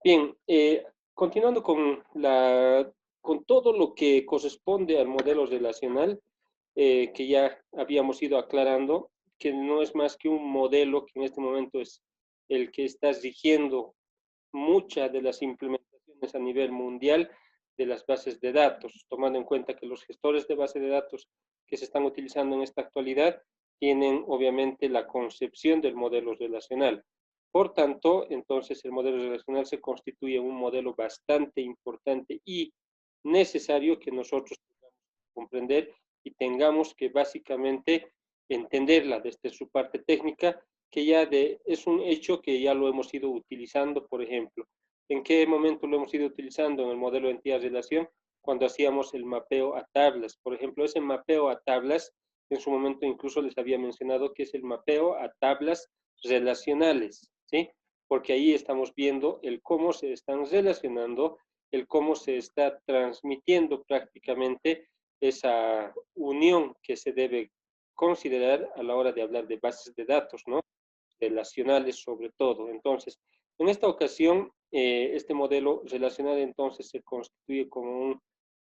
Bien, continuando con todo lo que corresponde al modelo relacional, que ya habíamos ido aclarando, que no es más que un modelo que en este momento es el que está rigiendo muchas de las implementaciones a nivel mundial de las bases de datos, tomando en cuenta que los gestores de base de datos que se están utilizando en esta actualidad tienen obviamente la concepción del modelo relacional. Por tanto, entonces el modelo relacional se constituye un modelo bastante importante y necesario que nosotros tengamos que comprender y tengamos que básicamente entenderla desde su parte técnica, que es un hecho que ya lo hemos ido utilizando, por ejemplo. ¿En qué momento lo hemos ido utilizando? En el modelo de entidad-relación, cuando hacíamos el mapeo a tablas. Por ejemplo, ese mapeo a tablas, en su momento incluso les había mencionado que es el mapeo a tablas relacionales, ¿sí? Porque ahí estamos viendo el cómo se están relacionando, el cómo se está transmitiendo prácticamente esa unión que se debe considerar a la hora de hablar de bases de datos, ¿no? Relacionales sobre todo. Entonces, en esta ocasión, este modelo relacional entonces se constituye como un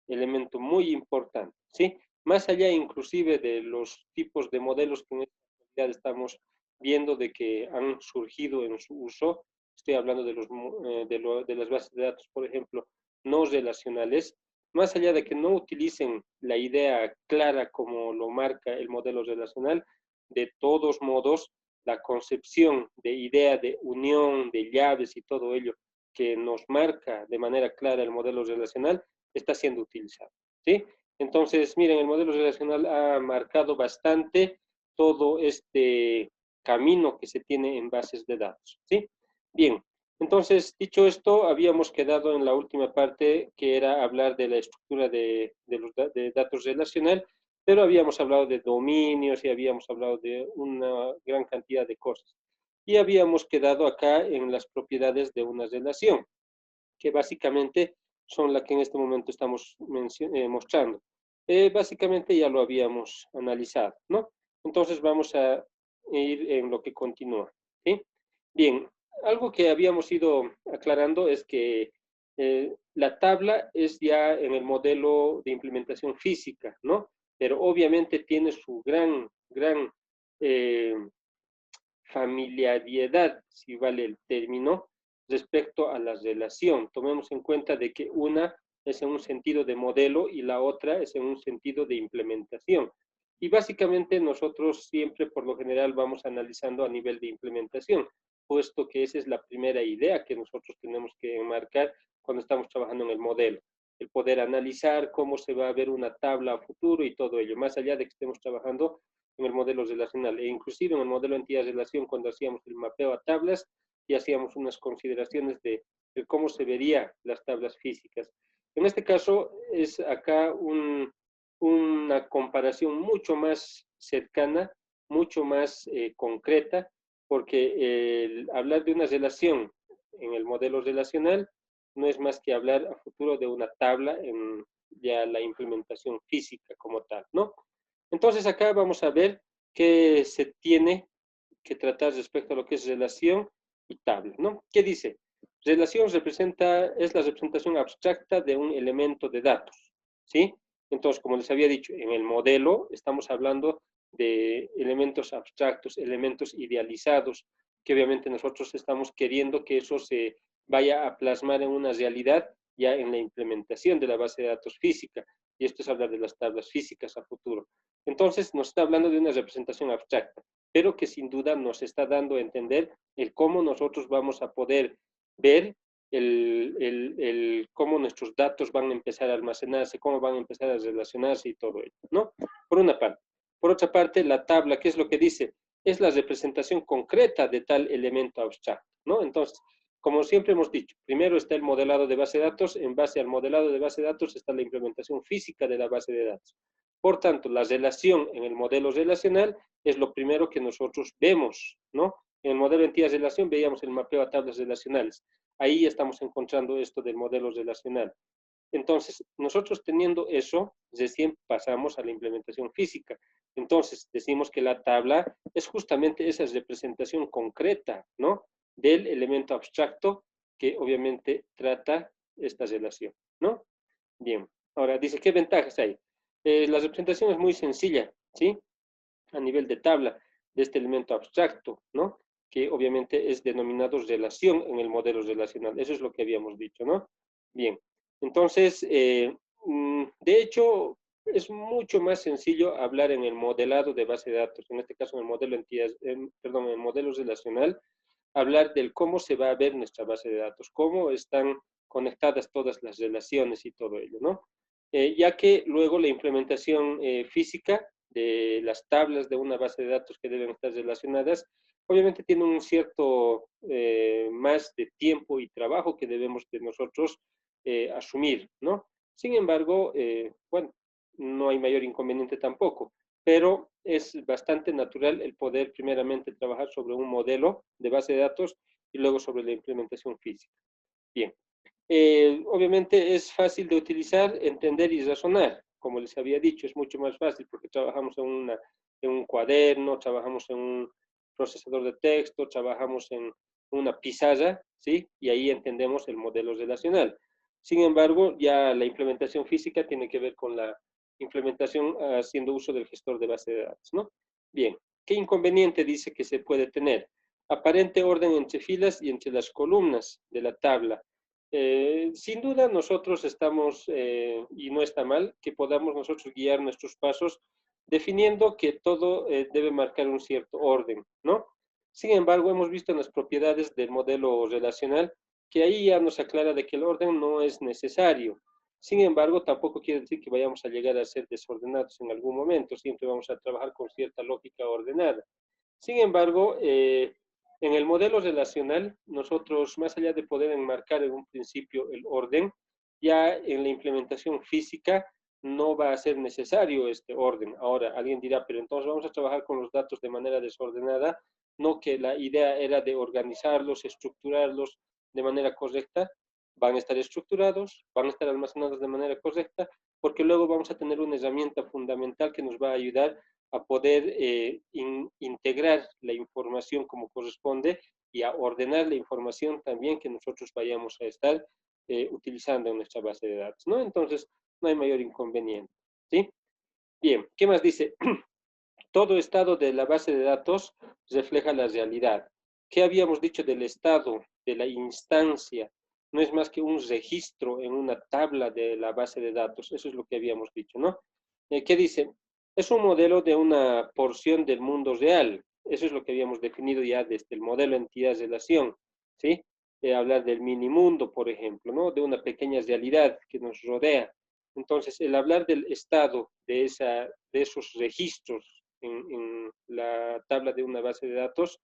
elemento muy importante, ¿sí? Más allá inclusive de los tipos de modelos que en esta actualidad estamos viendo de que han surgido en su uso, estoy hablando de las bases de datos, por ejemplo, no relacionales, más allá de que no utilicen la idea clara como lo marca el modelo relacional, de todos modos, la concepción de idea de unión, de llaves y todo ello que nos marca de manera clara el modelo relacional, está siendo utilizado, ¿sí? Entonces, miren, el modelo relacional ha marcado bastante todo este camino que se tiene en bases de datos, ¿sí? Bien, entonces, dicho esto, habíamos quedado en la última parte, que era hablar de la estructura de datos relacional, pero habíamos hablado de dominios y habíamos hablado de una gran cantidad de cosas. Y habíamos quedado acá en las propiedades de una relación, que básicamente son las que en este momento estamos mostrando. Básicamente ya lo habíamos analizado, ¿no? Entonces vamos a ir en lo que continúa, ¿sí? Bien, algo que habíamos ido aclarando es que la tabla es ya en el modelo de implementación física, ¿no? Pero obviamente tiene su gran eh, familiaridad, si vale el término, respecto a la relación. Tomemos en cuenta de que una es en un sentido de modelo y la otra es en un sentido de implementación. Y básicamente nosotros siempre, por lo general, vamos analizando a nivel de implementación, puesto que esa es la primera idea que nosotros tenemos que enmarcar cuando estamos trabajando en el modelo. El poder analizar cómo se va a ver una tabla a futuro y todo ello, más allá de que estemos trabajando en el modelo relacional. E inclusive en el modelo entidad-relación, cuando hacíamos el mapeo a tablas, y hacíamos unas consideraciones de cómo se verían las tablas físicas. En este caso, es acá una comparación mucho más cercana, mucho más concreta, porque hablar de una relación en el modelo relacional no es más que hablar a futuro de una tabla en ya la implementación física como tal, ¿no? Entonces acá vamos a ver qué se tiene que tratar respecto a lo que es relación y tabla, ¿no? ¿Qué dice? Relación es la representación abstracta de un elemento de datos, ¿sí? Entonces, como les había dicho, en el modelo estamos hablando de elementos abstractos, elementos idealizados, que obviamente nosotros estamos queriendo que eso se vaya a plasmar en una realidad ya en la implementación de la base de datos física. Y esto es hablar de las tablas físicas a futuro. Entonces, nos está hablando de una representación abstracta, pero que sin duda nos está dando a entender el cómo nosotros vamos a poder ver cómo nuestros datos van a empezar a almacenarse, cómo van a empezar a relacionarse y todo ello, ¿no? Por una parte. Por otra parte, la tabla, ¿qué es lo que dice? Es la representación concreta de tal elemento abstracto, ¿no? Entonces, como siempre hemos dicho, primero está el modelado de base de datos, en base al modelado de base de datos está la implementación física de la base de datos. Por tanto, la relación en el modelo relacional es lo primero que nosotros vemos, ¿no? En el modelo de entidad-relación veíamos el mapeo a tablas relacionales. Ahí estamos encontrando esto del modelo relacional. Entonces, nosotros teniendo eso, recién pasamos a la implementación física. Entonces, decimos que la tabla es justamente esa representación concreta, ¿no? Del elemento abstracto que obviamente trata esta relación, ¿no? Bien, ahora dice, ¿qué ventajas hay? La representación es muy sencilla, ¿sí? A nivel de tabla de este elemento abstracto, ¿no? Que obviamente es denominado relación en el modelo relacional. Eso es lo que habíamos dicho, ¿no? Bien, entonces, de hecho, es mucho más sencillo hablar en el modelado de base de datos, en este caso en el modelo perdón, en el modelo relacional, hablar del cómo se va a ver nuestra base de datos, cómo están conectadas todas las relaciones y todo ello, ¿no? Ya que luego la implementación física de las tablas de una base de datos que deben estar relacionadas, obviamente tiene un cierto más de tiempo y trabajo que debemos de nosotros asumir, ¿no? Sin embargo, bueno, no hay mayor inconveniente tampoco, pero es bastante natural el poder primeramente trabajar sobre un modelo de base de datos y luego sobre la implementación física. Bien, obviamente es fácil de utilizar, entender y razonar. Como les había dicho, es mucho más fácil porque trabajamos en un cuaderno, trabajamos en un procesador de texto, trabajamos en una pizarra, ¿sí? Y ahí entendemos el modelo relacional. Sin embargo, ya la implementación física tiene que ver con la implementación haciendo uso del gestor de base de datos, ¿no? Bien, ¿qué inconveniente dice que se puede tener? Aparente orden entre filas y entre las columnas de la tabla. Sin duda nosotros estamos, y no está mal, que podamos nosotros guiar nuestros pasos definiendo que todo debe marcar un cierto orden, ¿no? Sin embargo, hemos visto en las propiedades del modelo relacional que ahí ya nos aclara de que el orden no es necesario. Sin embargo, tampoco quiere decir que vayamos a llegar a ser desordenados en algún momento, siempre vamos a trabajar con cierta lógica ordenada. Sin embargo, en el modelo relacional, nosotros, más allá de poder enmarcar en un principio el orden, ya en la implementación física no va a ser necesario este orden. Ahora, alguien dirá, pero entonces vamos a trabajar con los datos de manera desordenada, no que la idea era de organizarlos, estructurarlos de manera correcta. Van a estar estructurados, van a estar almacenados de manera correcta, porque luego vamos a tener una herramienta fundamental que nos va a ayudar a poder integrar la información como corresponde y a ordenar la información también que nosotros vayamos a estar utilizando en nuestra base de datos, ¿no? Entonces, no hay mayor inconveniente, ¿sí? Bien, ¿qué más dice? Todo estado de la base de datos refleja la realidad. ¿Qué habíamos dicho del estado, de la instancia? No es más que un registro en una tabla de la base de datos. Eso es lo que habíamos dicho, ¿no? ¿Qué dice? Es un modelo de una porción del mundo real. Eso es lo que habíamos definido ya desde el modelo entidad-relación, ¿sí? Hablar del mini mundo, por ejemplo, ¿no? De una pequeña realidad que nos rodea. Entonces, el hablar del estado de esos registros en la tabla de una base de datos,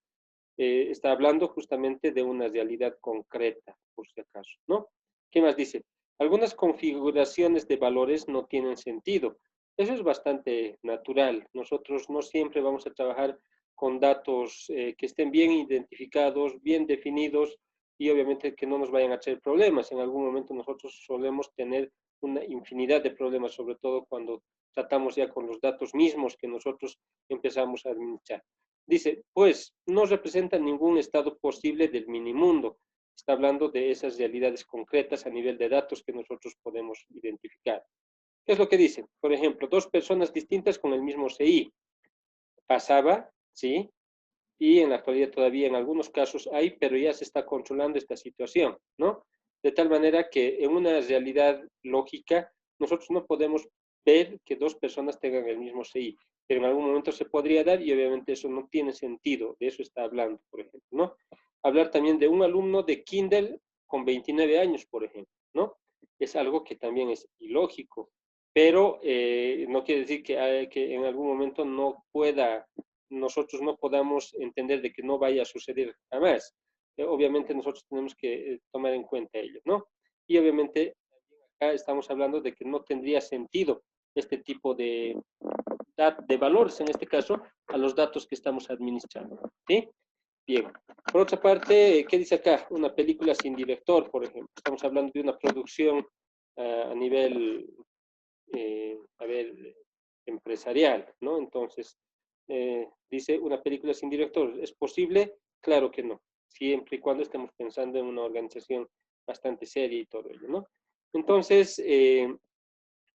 está hablando justamente de una realidad concreta, por si acaso, ¿no? ¿Qué más dice? Algunas configuraciones de valores no tienen sentido. Eso es bastante natural. Nosotros no siempre vamos a trabajar con datos que estén bien identificados, bien definidos y obviamente que no nos vayan a traer problemas. En algún momento nosotros solemos tener una infinidad de problemas, sobre todo cuando tratamos ya con los datos mismos que nosotros empezamos a administrar. Dice, pues no representa ningún estado posible del minimundo. Está hablando de esas realidades concretas a nivel de datos que nosotros podemos identificar. ¿Qué es lo que dice? Por ejemplo, dos personas distintas con el mismo CI. Pasaba, ¿sí? Y en la actualidad todavía en algunos casos hay, pero ya se está controlando esta situación, ¿no? De tal manera que en una realidad lógica nosotros no podemos ver que dos personas tengan el mismo CI, pero en algún momento se podría dar y obviamente eso no tiene sentido, de eso está hablando, por ejemplo, ¿no? Hablar también de un alumno de Kindle con 29 años, por ejemplo, ¿no? Es algo que también es ilógico, pero no quiere decir que en algún momento no pueda nosotros no podamos entender de que no vaya a suceder jamás. Obviamente nosotros tenemos que tomar en cuenta ello, ¿no? Y obviamente acá estamos hablando de que no tendría sentido este tipo de valores, en este caso, a los datos que estamos administrando, ¿sí? Bien. Por otra parte, ¿qué dice acá? Una película sin director, por ejemplo. Estamos hablando de una producción a nivel, a ver, empresarial, ¿no? Entonces, dice una película sin director. ¿Es posible? Claro que no. siempre y cuando estemos pensando en una organización bastante seria y todo ello, ¿no? Entonces,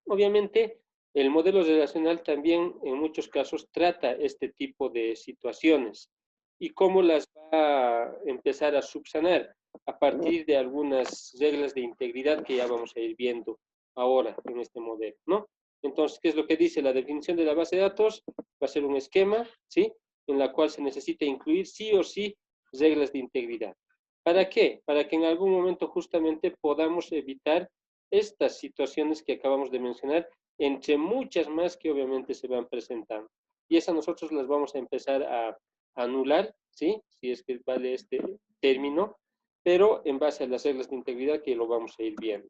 obviamente, el modelo relacional también en muchos casos trata este tipo de situaciones y cómo las va a empezar a subsanar a partir de algunas reglas de integridad que ya vamos a ir viendo ahora en este modelo, ¿no? Entonces, ¿qué es lo que dice? La definición de la base de datos va a ser un esquema, ¿sí? En la cual se necesita incluir sí o sí reglas de integridad. ¿Para qué? Para que en algún momento justamente podamos evitar estas situaciones que acabamos de mencionar, entre muchas más que obviamente se van presentando. Y esas nosotros las vamos a empezar a anular, ¿sí? Si es que vale este término, pero en base a las reglas de integridad que lo vamos a ir viendo.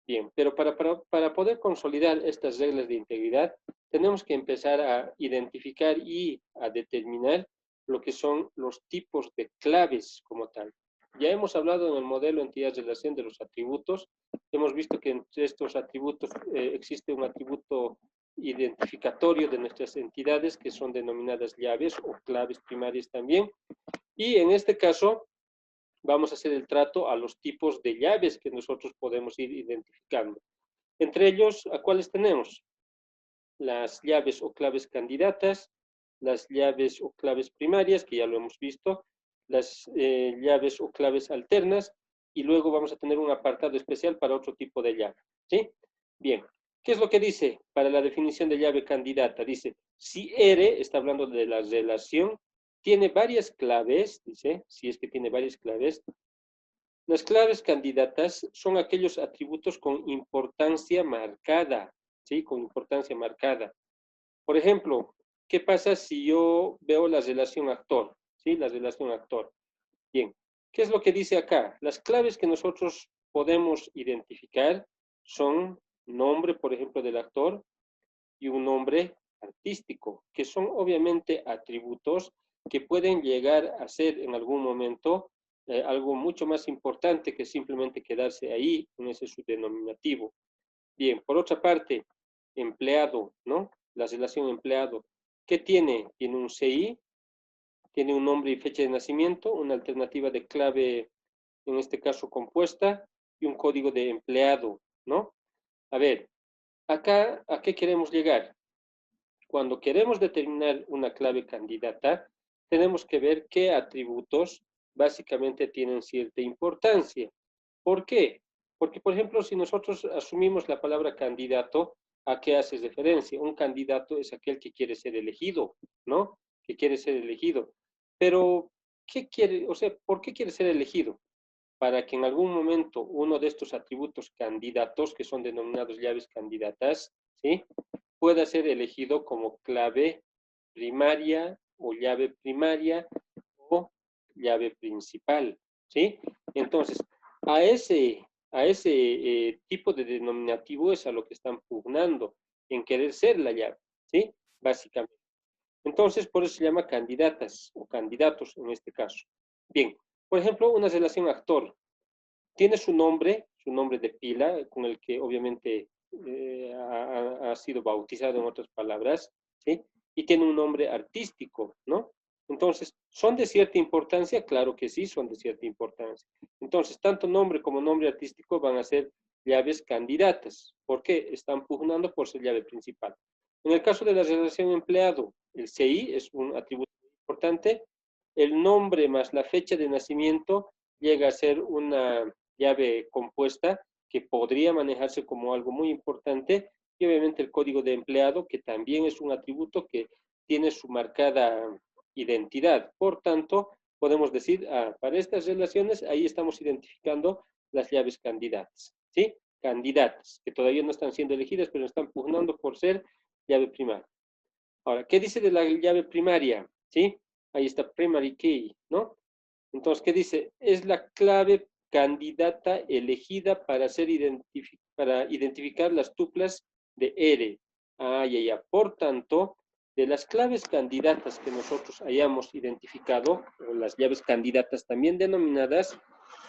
Bien, pero para poder consolidar estas reglas de integridad, tenemos que empezar a identificar y a determinar lo que son los tipos de claves como tal. Ya hemos hablado en el modelo entidad-relación de los atributos. Hemos visto que entre estos atributos existe un atributo identificatorio de nuestras entidades que son denominadas llaves o claves primarias también. Y en este caso, vamos a hacer el trato a los tipos de llaves que nosotros podemos ir identificando. Entre ellos, ¿a cuáles tenemos? Las llaves o claves candidatas, las llaves o claves primarias, que ya lo hemos visto, las llaves o claves alternas, y luego vamos a tener un apartado especial para otro tipo de llave. ¿Sí? Bien. ¿Qué es lo que dice para la definición de llave candidata? Dice, si R, está hablando de la relación, tiene varias claves, dice, si es que tiene varias claves, las claves candidatas son aquellos atributos con importancia marcada, ¿sí? Con importancia marcada. Por ejemplo, ¿qué pasa si yo veo la relación actor? ¿Sí? La relación actor. Bien, ¿qué es lo que dice acá? Las claves que nosotros podemos identificar son nombre, por ejemplo, del actor y un nombre artístico, que son obviamente atributos que pueden llegar a ser en algún momento algo mucho más importante que simplemente quedarse ahí en ese subdenominativo. Bien, por otra parte, empleado, ¿no? La relación empleado, ¿qué tiene? Tiene un CI, tiene un nombre y fecha de nacimiento, una alternativa de clave, en este caso compuesta, y un código de empleado, ¿no? A ver, acá, ¿a qué queremos llegar? Cuando queremos determinar una clave candidata, tenemos que ver qué atributos básicamente tienen cierta importancia. ¿Por qué? Porque, por ejemplo, si nosotros asumimos la palabra candidato, ¿a qué hace referencia? Un candidato es aquel que quiere ser elegido, ¿no? Que quiere ser elegido. Pero, ¿qué quiere? O sea, ¿por qué quiere ser elegido? Para que en algún momento uno de estos atributos candidatos, que son denominados llaves candidatas, ¿sí? Pueda ser elegido como clave primaria o llave primaria o llave principal, ¿sí? Entonces, a ese tipo de denominativo es a lo que están pugnando, en querer ser la llave, ¿sí? Básicamente. Entonces, por eso se llama candidatas o candidatos en este caso. Bien, por ejemplo, una relación actor. Tiene su nombre de pila, con el que obviamente ha sido bautizado en otras palabras, ¿sí? Y tiene un nombre artístico, ¿no? Entonces, ¿son de cierta importancia? Claro que sí, son de cierta importancia. Entonces, tanto nombre como nombre artístico van a ser llaves candidatas. ¿Por qué? Están pugnando por ser llave principal. En el caso de la relación empleado, el CI es un atributo importante. El nombre más la fecha de nacimiento llega a ser una llave compuesta que podría manejarse como algo muy importante y obviamente el código de empleado que también es un atributo que tiene su marcada identidad. Por tanto, podemos decir, para estas relaciones ahí estamos identificando las llaves candidatas, ¿sí? Candidatas, que todavía no están siendo elegidas, pero están pugnando por ser llave primaria. Ahora, ¿qué dice de la llave primaria? ¿Sí? Ahí está primary key, ¿no? Entonces, ¿qué dice? Es la clave candidata elegida para identificar las tuplas de R. Ya. Por tanto, de las claves candidatas que nosotros hayamos identificado, o las llaves candidatas también denominadas,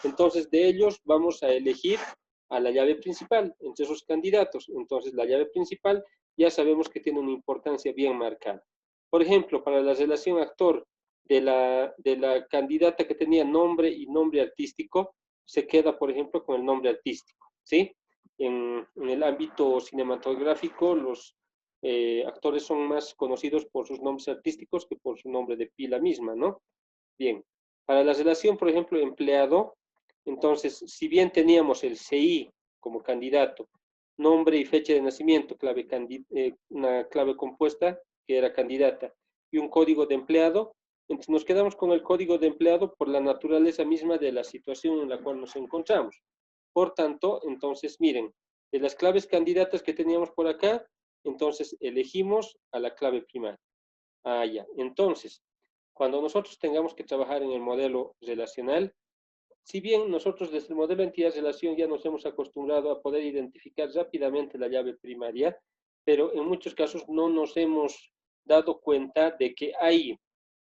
entonces de ellos vamos a elegir a la llave principal entre esos candidatos. Entonces, la llave principal ya sabemos que tiene una importancia bien marcada. Por ejemplo, para la relación actor, de la candidata que tenía nombre y nombre artístico, se queda, por ejemplo, con el nombre artístico, ¿sí? En el ámbito cinematográfico, los actores son más conocidos por sus nombres artísticos que por su nombre de pila misma, ¿no? Bien, para la relación, por ejemplo, empleado, entonces, si bien teníamos el CI como candidato, nombre y fecha de nacimiento, una clave compuesta que era candidata, y un código de empleado, entonces nos quedamos con el código de empleado por la naturaleza misma de la situación en la cual nos encontramos. Por tanto, entonces, miren, de las claves candidatas que teníamos por acá, entonces elegimos a la clave primaria. Ah, ya. Entonces, cuando nosotros tengamos que trabajar en el modelo relacional, si bien nosotros desde el modelo entidad-relación ya nos hemos acostumbrado a poder identificar rápidamente la llave primaria, pero en muchos casos no nos hemos dado cuenta de que hay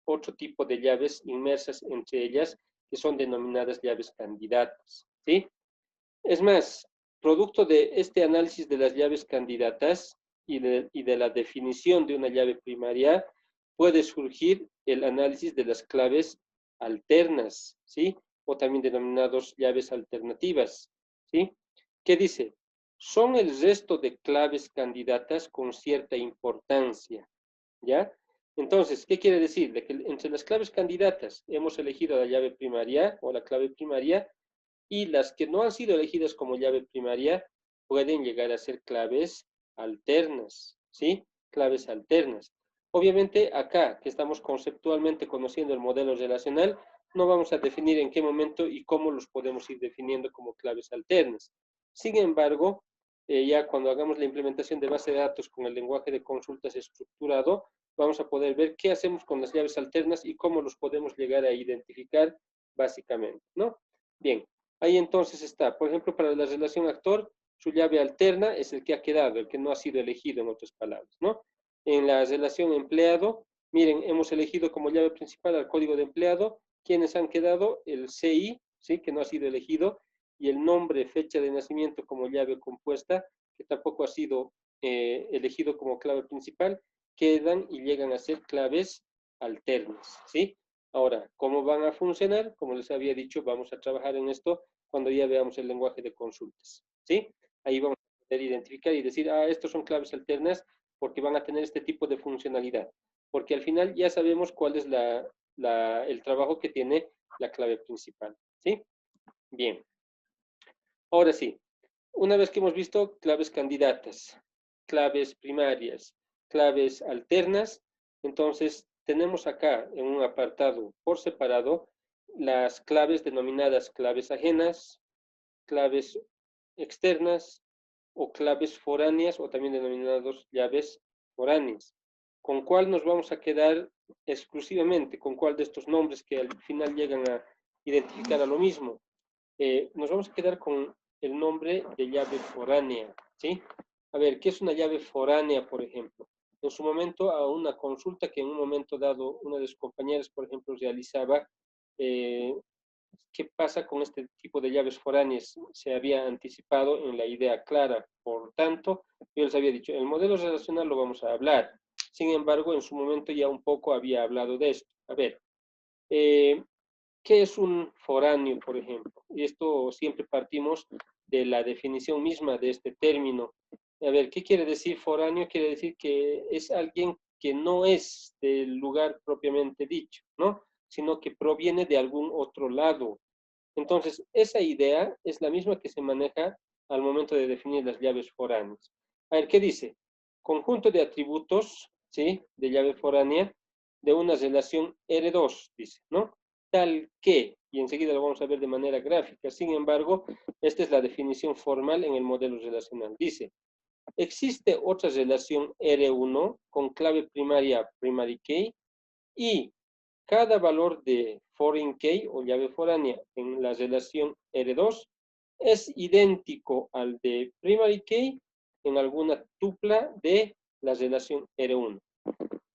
otro tipo de llaves inmersas entre ellas que son denominadas llaves candidatas, ¿sí? Es más, producto de este análisis de las llaves candidatas y de la definición de una llave primaria, puede surgir el análisis de las claves alternas, ¿sí? O también denominados llaves alternativas, ¿sí? ¿Qué dice? Son el resto de claves candidatas con cierta importancia, ¿ya? Entonces, ¿qué quiere decir? De que entre las claves candidatas hemos elegido la llave primaria o la clave primaria, y las que no han sido elegidas como llave primaria pueden llegar a ser claves alternas, ¿sí? Claves alternas. Obviamente acá, que estamos conceptualmente conociendo el modelo relacional, no vamos a definir en qué momento y cómo los podemos ir definiendo como claves alternas. Sin embargo, ya cuando hagamos la implementación de base de datos con el lenguaje de consultas estructurado, vamos a poder ver qué hacemos con las llaves alternas y cómo los podemos llegar a identificar básicamente, ¿no? Bien, ahí entonces está, por ejemplo, para la relación actor, su llave alterna es el que ha quedado, el que no ha sido elegido, en otras palabras, ¿no? En la relación empleado, miren, hemos elegido como llave principal al código de empleado, quienes han quedado, el CI, ¿sí? Que no ha sido elegido, y el nombre, fecha de nacimiento como llave compuesta, que tampoco ha sido elegido como clave principal, quedan y llegan a ser claves alternas, ¿sí? Ahora, ¿cómo van a funcionar? Como les había dicho, vamos a trabajar en esto cuando ya veamos el lenguaje de consultas, ¿sí? Ahí vamos a poder identificar y decir, ah, estos son claves alternas porque van a tener este tipo de funcionalidad. Porque al final ya sabemos cuál es el trabajo que tiene la clave principal, ¿sí? Bien. Ahora sí, una vez que hemos visto claves candidatas, claves primarias, claves alternas, entonces tenemos acá en un apartado por separado las claves denominadas claves ajenas, claves externas o claves foráneas o también denominados llaves foráneas. ¿Con cuál nos vamos a quedar exclusivamente? ¿Con cuál de estos nombres que al final llegan a identificar a lo mismo? Nos vamos a quedar con el nombre de llave foránea, ¿sí? A ver, ¿qué es una llave foránea, por ejemplo? En su momento, a una consulta que en un momento dado una de sus compañeras, por ejemplo, realizaba, eh, ¿qué pasa con este tipo de llaves foráneas? Se había anticipado en la idea clara, por tanto, yo les había dicho, el modelo relacional lo vamos a hablar. Sin embargo, en su momento ya un poco había hablado de esto. A ver, eh, ¿qué es un foráneo, por ejemplo? Y esto siempre partimos de la definición misma de este término. A ver, ¿qué quiere decir foráneo? Quiere decir que es alguien que no es del lugar propiamente dicho, ¿no? Sino que proviene de algún otro lado. Entonces, esa idea es la misma que se maneja al momento de definir las llaves foráneas. A ver, ¿qué dice? Conjunto de atributos, ¿sí? De llave foránea de una relación R2, dice, ¿no? Tal que, y enseguida lo vamos a ver de manera gráfica, sin embargo, esta es la definición formal en el modelo relacional. Dice, existe otra relación R1 con clave primaria primary key y cada valor de foreign key o llave foránea en la relación R2 es idéntico al de primary key en alguna tupla de la relación R1.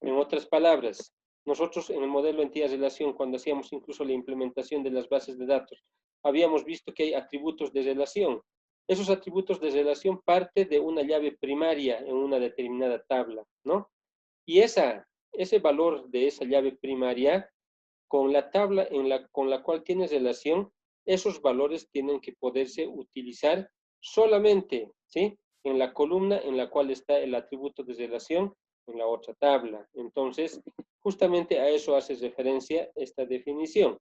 En otras palabras, nosotros en el modelo entidad-relación, cuando hacíamos incluso la implementación de las bases de datos, habíamos visto que hay atributos de relación. Esos atributos de relación parten de una llave primaria en una determinada tabla, ¿no? Y ese valor de esa llave primaria con la tabla con la cual tienes relación, esos valores tienen que poderse utilizar solamente, ¿sí? En la columna en la cual está el atributo de relación en la otra tabla. Entonces, justamente a eso hace referencia esta definición.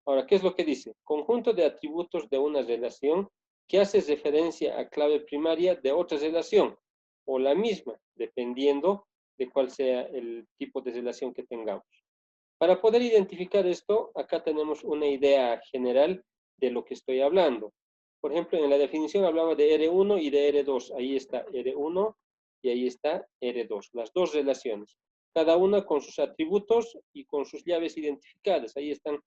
Ahora, ¿qué es lo que dice? Conjunto de atributos de una relación que hace referencia a clave primaria de otra relación, o la misma, dependiendo de cuál sea el tipo de relación que tengamos. Para poder identificar esto, acá tenemos una idea general de lo que estoy hablando. Por ejemplo, en la definición hablaba de R1 y de R2. Ahí está R1 y ahí está R2, las dos relaciones. Cada una con sus atributos y con sus llaves identificadas. Ahí están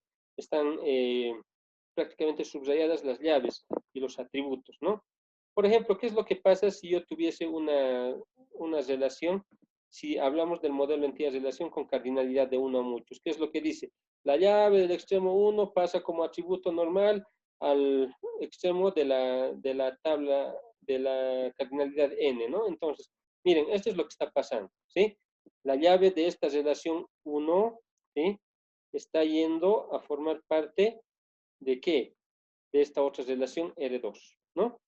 prácticamente subrayadas las llaves y los atributos, ¿no? Por ejemplo, ¿qué es lo que pasa si yo tuviese una relación? Si hablamos del modelo entidad-relación con cardinalidad de uno a muchos, ¿qué es lo que dice? La llave del extremo 1 pasa como atributo normal al extremo de la tabla de la cardinalidad n, ¿no? Entonces, miren, esto es lo que está pasando, ¿sí? La llave de esta relación 1, ¿sí? Está yendo a formar parte ¿de qué? De esta otra relación R2, ¿no?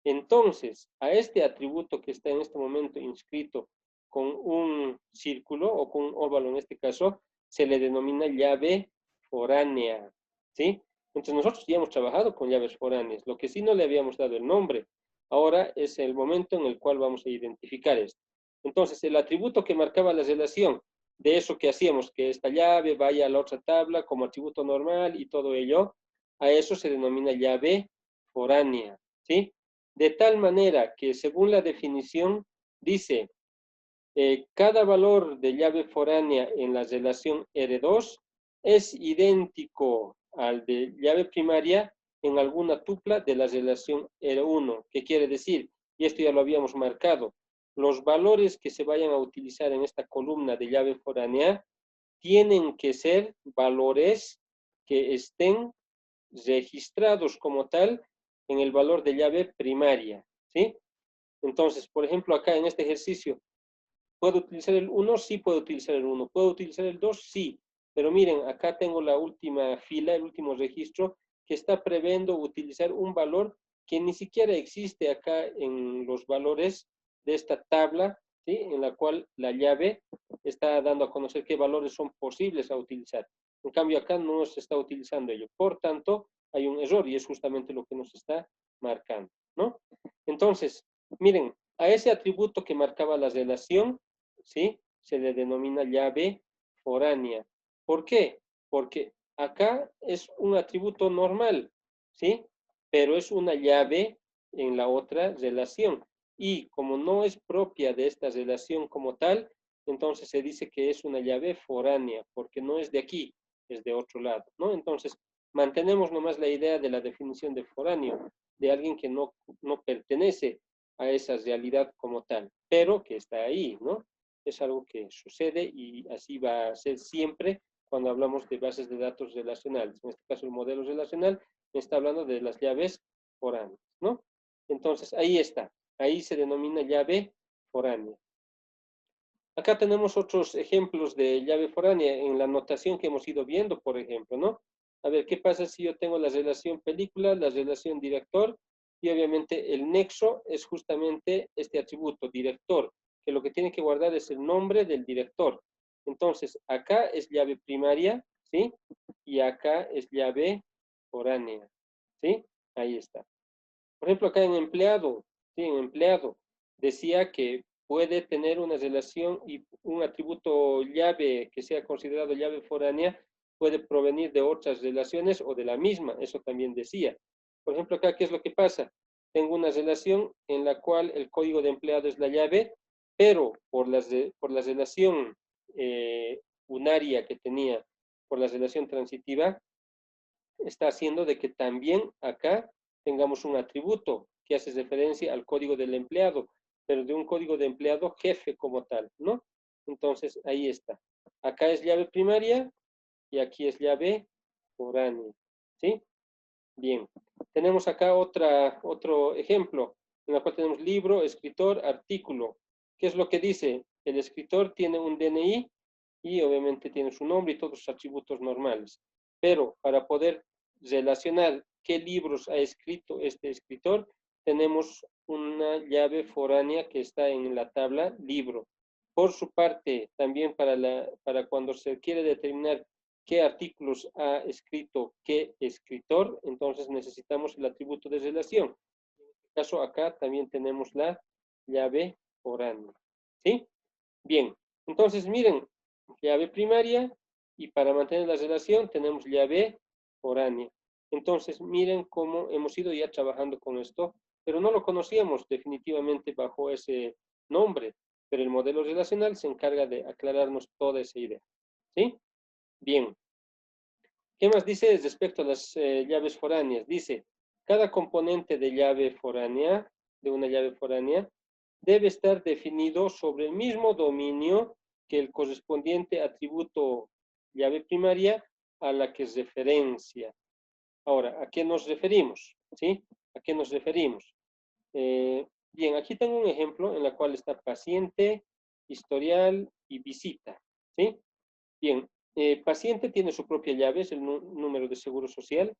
Entonces, a este atributo que está en este momento inscrito con un círculo o con un óvalo en este caso, se le denomina llave foránea, ¿sí? Entonces nosotros ya hemos trabajado con llaves foráneas, lo que sí no le habíamos dado el nombre. Ahora es el momento en el cual vamos a identificar esto. Entonces, el atributo que marcaba la relación de eso que hacíamos, que esta llave vaya a la otra tabla como atributo normal y todo ello, a eso se denomina llave foránea, ¿sí? De tal manera que según la definición dice, cada valor de llave foránea en la relación R2 es idéntico al de llave primaria en alguna tupla de la relación R1. ¿Qué quiere decir? Y esto ya lo habíamos marcado. Los valores que se vayan a utilizar en esta columna de llave foránea tienen que ser valores que estén registrados como tal en el valor de llave primaria, ¿sí? Entonces, por ejemplo, acá en este ejercicio, ¿puedo utilizar el 1? Sí, puedo utilizar el 1. ¿Puedo utilizar el 2? Sí. Pero miren, acá tengo la última fila, el último registro, que está previendo utilizar un valor que ni siquiera existe acá en los valores de esta tabla, ¿sí? En la cual la llave está dando a conocer qué valores son posibles a utilizar. En cambio, acá no se está utilizando ello. Por tanto, hay un error y es justamente lo que nos está marcando, ¿no? Entonces, miren, a ese atributo que marcaba la relación, ¿sí? Se le denomina llave foránea. ¿Por qué? Porque acá es un atributo normal, ¿sí? Pero es una llave en la otra relación. Y como no es propia de esta relación como tal, entonces se dice que es una llave foránea, porque no es de aquí, es de otro lado, ¿no? Entonces, mantenemos nomás la idea de la definición de foráneo, de alguien que no pertenece a esa realidad como tal, pero que está ahí, ¿no? Es algo que sucede y así va a ser siempre cuando hablamos de bases de datos relacionales. En este caso, el modelo relacional me está hablando de las llaves foráneas, ¿no? Entonces, ahí está. Ahí se denomina llave foránea. Acá tenemos otros ejemplos de llave foránea en la notación que hemos ido viendo, por ejemplo, ¿no? A ver, ¿qué pasa si yo tengo la relación película, la relación director? Y obviamente el nexo es justamente este atributo, director, que lo que tiene que guardar es el nombre del director. Entonces, acá es llave primaria, ¿sí? Y acá es llave foránea, ¿sí? Ahí está. Por ejemplo, acá en empleado, ¿sí? En empleado, decía que puede tener una relación y un atributo llave que sea considerado llave foránea, puede provenir de otras relaciones o de la misma, eso también decía. Por ejemplo, acá, ¿qué es lo que pasa? Tengo una relación en la cual el código de empleado es la llave, pero por la relación unaria que tenía, por la relación transitiva, está haciendo de que también acá tengamos un atributo que hace referencia al código del empleado, pero de un código de empleado jefe como tal, ¿no? Entonces, ahí está. Acá es llave primaria y aquí es llave foránea, ¿sí? Bien. Tenemos acá otro ejemplo, en el cual tenemos libro, escritor, artículo. ¿Qué es lo que dice? El escritor tiene un DNI y obviamente tiene su nombre y todos sus atributos normales. Pero para poder relacionar qué libros ha escrito este escritor, tenemos una llave foránea que está en la tabla libro. Por su parte, también para cuando se quiere determinar qué artículos ha escrito qué escritor, entonces necesitamos el atributo de relación. En este caso acá también tenemos la llave foránea. ¿Sí? Bien, entonces miren, llave primaria y para mantener la relación tenemos llave foránea. Entonces miren cómo hemos ido ya trabajando con esto, pero no lo conocíamos definitivamente bajo ese nombre, pero el modelo relacional se encarga de aclararnos toda esa idea. ¿Sí? Bien. ¿Qué más dice respecto a las llaves foráneas? Dice, cada componente de llave foránea, de una llave foránea, debe estar definido sobre el mismo dominio que el correspondiente atributo llave primaria a la que es referencia. Ahora, ¿a qué nos referimos? ¿Sí? ¿A qué nos referimos? Bien, aquí tengo un ejemplo en la cual está paciente, historial y visita. ¿Sí? Bien, paciente tiene su propia llave, es el número de seguro social.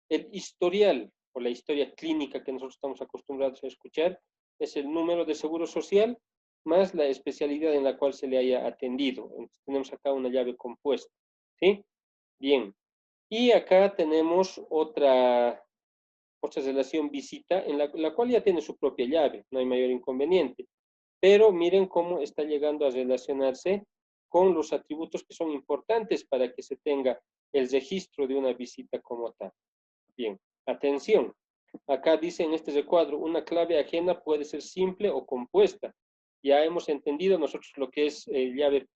El historial o la historia clínica que nosotros estamos acostumbrados a escuchar es el número de seguro social más la especialidad en la cual se le haya atendido. Entonces, tenemos acá una llave compuesta. ¿Sí? Bien. Y acá tenemos otra relación visita en la cual ya tiene su propia llave, no hay mayor inconveniente. Pero miren cómo está llegando a relacionarse con los atributos que son importantes para que se tenga el registro de una visita como tal. Bien, atención. Acá dice en este recuadro, una clave ajena puede ser simple o compuesta. Ya hemos entendido nosotros lo que es llave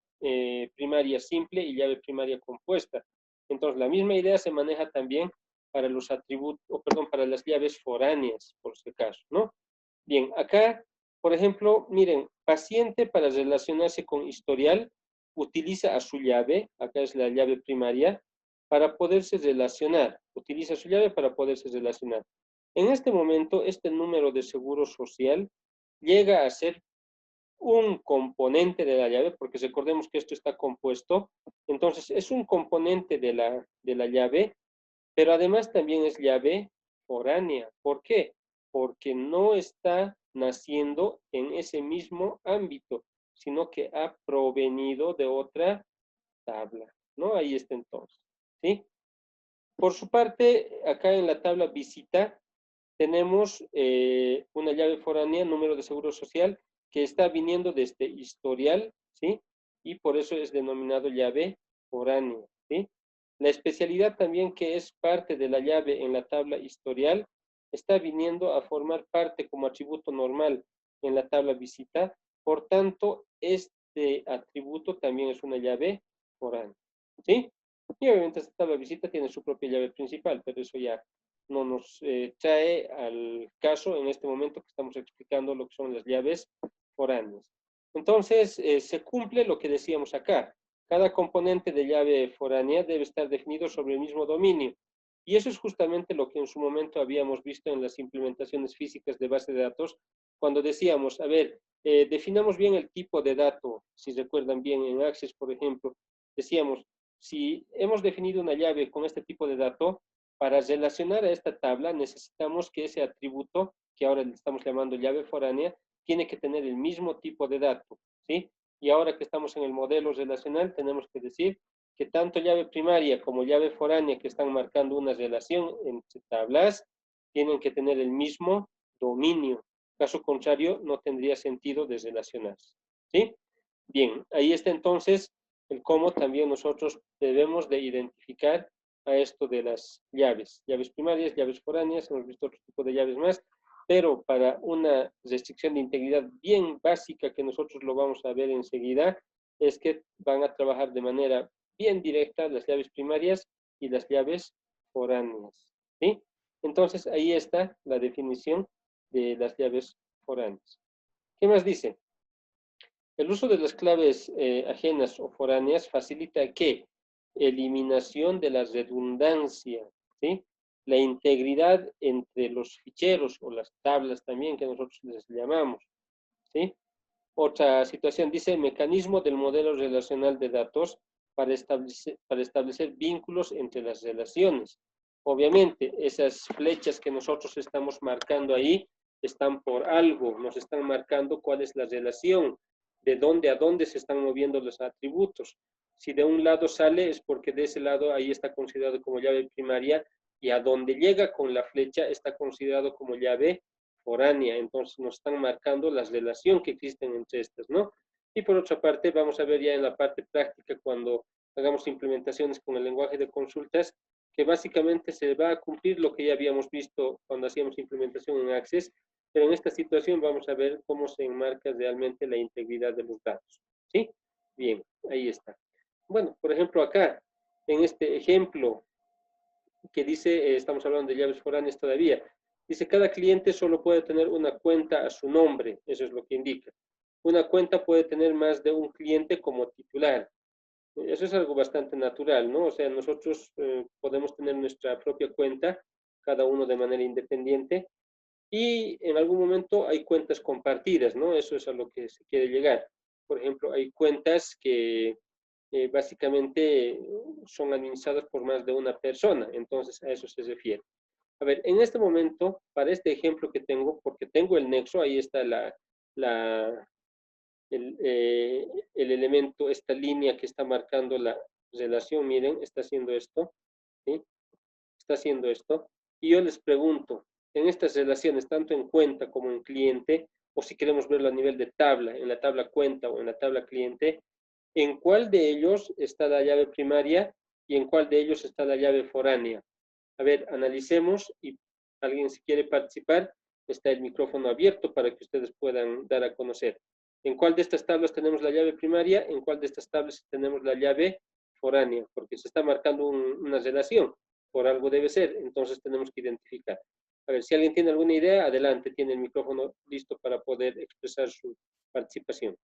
primaria simple y llave primaria compuesta. Entonces, la misma idea se maneja también para los atributos, o perdón, para las llaves foráneas, por este caso, ¿no? Bien, acá, por ejemplo, miren, paciente para relacionarse con historial utiliza a su llave, acá es la llave primaria, para poderse relacionar. Utiliza su llave para poderse relacionar. En este momento, este número de seguro social llega a ser un componente de la llave, porque recordemos que esto está compuesto, entonces es un componente de la llave, pero además también es llave foránea. ¿Por qué? Porque no está naciendo en ese mismo ámbito, sino que ha provenido de otra tabla, ¿no? Ahí está entonces, ¿sí? Por su parte, acá en la tabla visita, tenemos una llave foránea, número de seguro social, que está viniendo desde historial, ¿sí? Y por eso es denominado llave foránea, ¿sí? La especialidad también que es parte de la llave en la tabla historial, está viniendo a formar parte como atributo normal en la tabla visita, por tanto, este atributo también es una llave foránea, ¿sí? Y obviamente esta tabla visita tiene su propia llave principal, pero eso ya no nos trae al caso en este momento que estamos explicando lo que son las llaves foráneas. Entonces, se cumple lo que decíamos acá. Cada componente de llave foránea debe estar definido sobre el mismo dominio. Y eso es justamente lo que en su momento habíamos visto en las implementaciones físicas de base de datos, cuando decíamos, a ver, definamos bien el tipo de dato, si recuerdan bien en Access, por ejemplo, decíamos, si hemos definido una llave con este tipo de dato, para relacionar a esta tabla necesitamos que ese atributo, que ahora le estamos llamando llave foránea, tiene que tener el mismo tipo de dato, ¿sí? Y ahora que estamos en el modelo relacional, tenemos que decir que tanto llave primaria como llave foránea que están marcando una relación entre tablas, tienen que tener el mismo dominio. Caso contrario, no tendría sentido de relacionarse, ¿sí? Bien, ahí está entonces el cómo también nosotros debemos de identificar a esto de las llaves primarias, llaves foráneas, hemos visto otro tipo de llaves más, pero para una restricción de integridad bien básica que nosotros lo vamos a ver enseguida, es que van a trabajar de manera bien directa las llaves primarias y las llaves foráneas, ¿sí? Entonces ahí está la definición de las llaves foráneas. ¿Qué más dice? El uso de las claves ajenas o foráneas facilita ¿qué? Eliminación de la redundancia, ¿sí? La integridad entre los ficheros o las tablas también que nosotros les llamamos, ¿sí? Otra situación dice mecanismo del modelo relacional de datos para establecer vínculos entre las relaciones. Obviamente, esas flechas que nosotros estamos marcando ahí están por algo, nos están marcando cuál es la relación, de dónde a dónde se están moviendo los atributos. Si de un lado sale es porque de ese lado ahí está considerado como llave primaria y a donde llega con la flecha está considerado como llave foránea. Entonces nos están marcando la relación que existen entre estas, ¿no? Y por otra parte, vamos a ver ya en la parte práctica cuando hagamos implementaciones con el lenguaje de consultas, que básicamente se va a cumplir lo que ya habíamos visto cuando hacíamos implementación en Access, pero en esta situación vamos a ver cómo se enmarca realmente la integridad de los datos. ¿Sí? Bien, ahí está. Bueno, por ejemplo, acá, en este ejemplo que dice, estamos hablando de llaves foráneas todavía, dice, cada cliente solo puede tener una cuenta a su nombre, eso es lo que indica. Una cuenta puede tener más de un cliente como titular. Eso es algo bastante natural, ¿no? O sea, nosotros podemos tener nuestra propia cuenta, cada uno de manera independiente, y en algún momento hay cuentas compartidas, ¿no? Eso es a lo que se quiere llegar. Por ejemplo, hay cuentas que básicamente son administradas por más de una persona, entonces a eso se refiere. A ver, en este momento, para este ejemplo que tengo, porque tengo el nexo, ahí está la, el elemento, esta línea que está marcando la relación, miren, está haciendo esto, ¿sí? Está haciendo esto. Y yo les pregunto, en estas relaciones, tanto en cuenta como en cliente, o si queremos verlo a nivel de tabla, en la tabla cuenta o en la tabla cliente, ¿en cuál de ellos está la llave primaria y en cuál de ellos está la llave foránea? A ver, analicemos y alguien si quiere participar, está el micrófono abierto para que ustedes puedan dar a conocer. ¿En cuál de estas tablas tenemos la llave primaria? ¿En cuál de estas tablas tenemos la llave foránea? Porque se está marcando una relación, por algo debe ser, entonces tenemos que identificar. A ver, si alguien tiene alguna idea, adelante, tiene el micrófono listo para poder expresar su participación.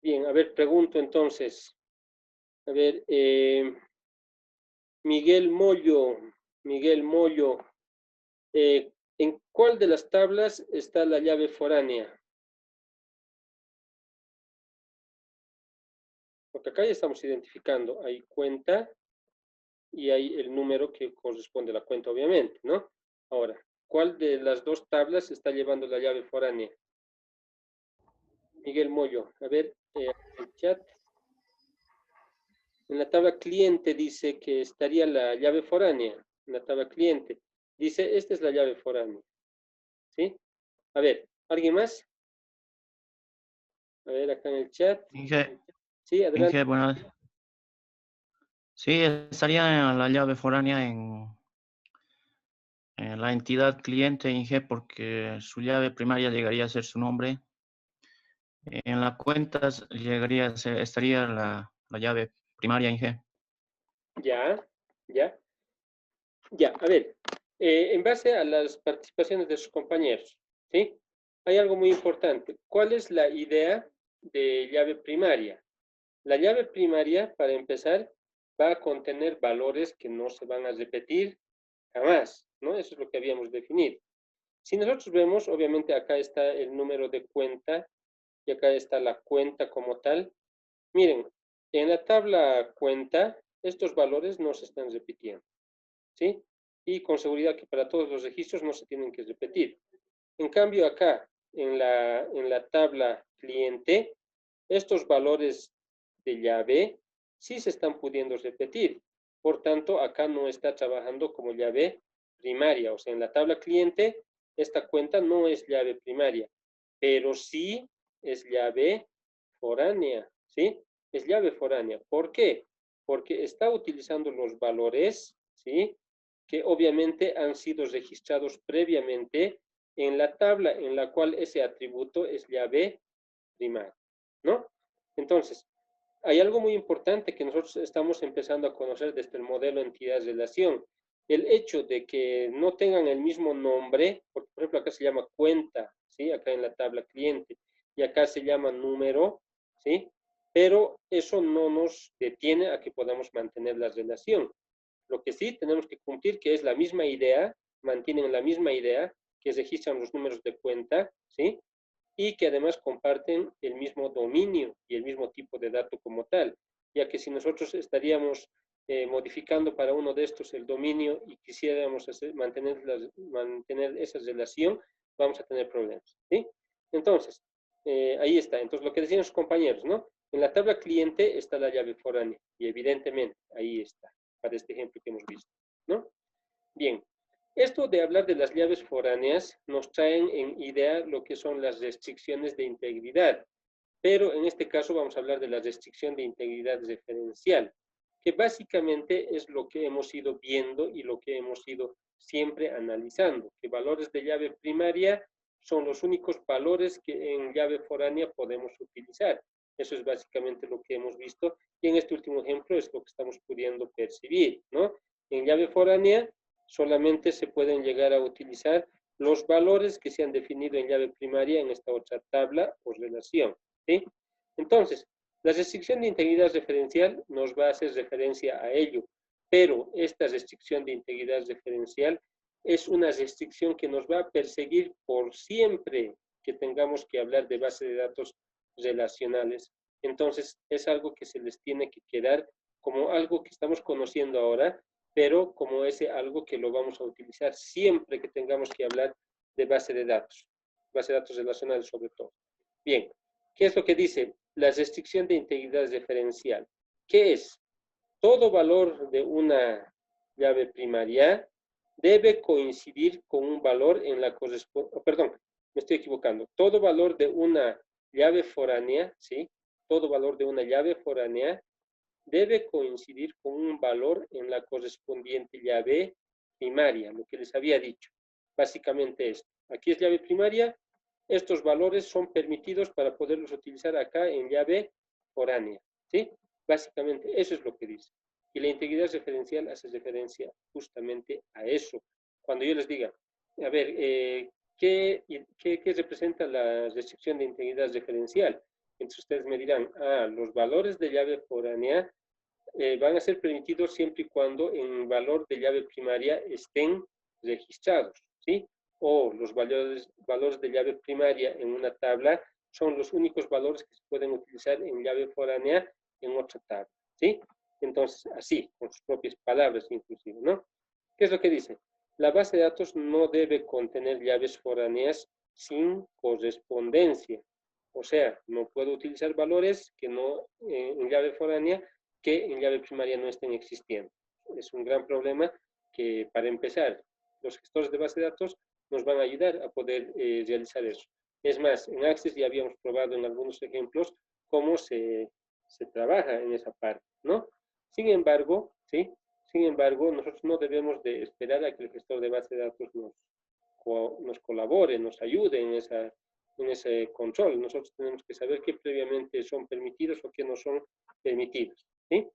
Bien, a ver, pregunto entonces. A ver, Miguel Mollo, Miguel Mollo, ¿en cuál de las tablas está la llave foránea? Porque acá ya estamos identificando, hay cuenta y hay el número que corresponde a la cuenta, obviamente, ¿no? Ahora, ¿cuál de las dos tablas está llevando la llave foránea? Miguel Mollo, a ver, el chat. En la tabla cliente dice que estaría la llave foránea. En la tabla cliente dice, esta es la llave foránea. ¿Sí? A ver, ¿alguien más? A ver, acá en el chat. Inge, Sí, adelante. bueno, sí, estaría en la llave foránea en la entidad cliente Inge porque su llave primaria llegaría a ser su nombre. En la cuenta estaría la llave primaria Inge. Ya, ya, ya. A ver, en base a las participaciones de sus compañeros, ¿sí? Hay algo muy importante. ¿Cuál es la idea de llave primaria? La llave primaria, para empezar, va a contener valores que no se van a repetir jamás, ¿no? Eso es lo que habíamos definido. Si nosotros vemos, obviamente acá está el número de cuenta y acá está la cuenta como tal. Miren, en la tabla cuenta, estos valores no se están repitiendo, ¿sí? Y con seguridad que para todos los registros no se tienen que repetir. En cambio, acá, en la tabla cliente, estos valores de llave sí se están pudiendo repetir. Por tanto, acá no está trabajando como llave primaria. O sea, en la tabla cliente, esta cuenta no es llave primaria, pero sí es llave foránea, ¿sí? Es llave foránea. ¿Por qué? Porque está utilizando los valores, ¿sí? Que obviamente han sido registrados previamente en la tabla en la cual ese atributo es llave primaria, ¿no? Entonces, hay algo muy importante que nosotros estamos empezando a conocer desde el modelo entidad-relación. El hecho de que no tengan el mismo nombre, porque por ejemplo acá se llama cuenta, ¿sí? Acá en la tabla cliente, y acá se llama número, ¿sí? Pero eso no nos detiene a que podamos mantener la relación. Lo que sí tenemos que cumplir, que es la misma idea, mantienen la misma idea, que registran los números de cuenta, ¿sí? Y que además comparten el mismo dominio y el mismo tipo de dato como tal, ya que si nosotros estaríamos modificando para uno de estos el dominio y quisiéramos mantener esa relación, vamos a tener problemas, ¿sí? Entonces, ahí está. Entonces, lo que decían los compañeros, ¿no? En la tabla cliente está la llave foránea y evidentemente ahí está, para este ejemplo que hemos visto, ¿no? Bien, esto de hablar de las llaves foráneas nos traen en idea lo que son las restricciones de integridad, pero en este caso vamos a hablar de la restricción de integridad referencial, que básicamente es lo que hemos ido viendo y lo que hemos ido siempre analizando, que valores de llave primaria son los únicos valores que en llave foránea podemos utilizar. Eso es básicamente lo que hemos visto y en este último ejemplo es lo que estamos pudiendo percibir, ¿no? En llave foránea solamente se pueden llegar a utilizar los valores que se han definido en llave primaria en esta otra tabla o relación, ¿sí? Entonces, la restricción de integridad referencial nos va a hacer referencia a ello, pero esta restricción de integridad referencial es una restricción que nos va a perseguir por siempre que tengamos que hablar de base de datos relacionales. Entonces, es algo que se les tiene que quedar como algo que estamos conociendo ahora, pero como ese algo que lo vamos a utilizar siempre que tengamos que hablar de base de datos relacionales sobre todo. Bien, ¿qué es lo que dice? La restricción de integridad referencial. ¿Qué es? Todo valor de una llave primaria debe coincidir con un valor en la correspondencia, perdón, me estoy equivocando. Todo valor de una llave foránea, ¿sí? Todo valor de una llave foránea debe coincidir con un valor en la correspondiente llave primaria, lo que les había dicho. Básicamente esto. Aquí es llave primaria, estos valores son permitidos para poderlos utilizar acá en llave foránea, ¿sí? Básicamente eso es lo que dice. Y la integridad referencial hace referencia justamente a eso. Cuando yo les diga, a ver, ¿qué representa la restricción de integridad referencial? Entonces ustedes me dirán, los valores de llave foránea van a ser permitidos siempre y cuando en valor de llave primaria estén registrados, ¿sí? O los valores de llave primaria en una tabla son los únicos valores que se pueden utilizar en llave foránea en otra tabla, ¿sí? Entonces, así, con sus propias palabras inclusive, ¿no? ¿Qué es lo que dice? La base de datos no debe contener llaves foráneas sin correspondencia. O sea, no puedo utilizar valores que no en llave foránea que en llave primaria no estén existiendo. Es un gran problema que, para empezar, los gestores de base de datos nos van a ayudar a poder realizar eso. Es más, en Access ya habíamos probado en algunos ejemplos cómo se trabaja en esa parte, ¿no? Sin embargo, ¿sí? Sin embargo, nosotros no debemos de esperar a que el gestor de base de datos nos colabore, nos ayude en ese control. Nosotros tenemos que saber qué previamente son permitidos o qué no son permitidos, ¿sí?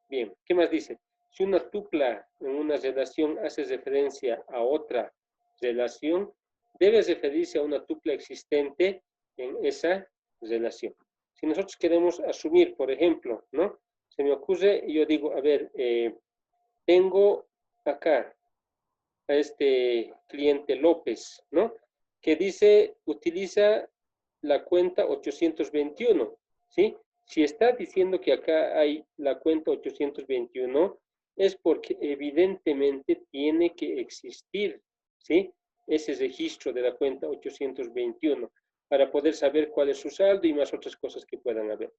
Bien, ¿qué más dice? Si una tupla en una relación hace referencia a otra relación, debe referirse a una tupla existente en esa relación. Si nosotros queremos asumir, por ejemplo, ¿no? Se me ocurre, y yo digo, a ver, tengo acá a este cliente López, ¿no? Que dice, utiliza la cuenta 821, ¿sí? Si está diciendo que acá hay la cuenta 821, es porque evidentemente tiene que existir, ¿sí? Ese registro de la cuenta 821 para poder saber cuál es su saldo y más otras cosas que puedan haber,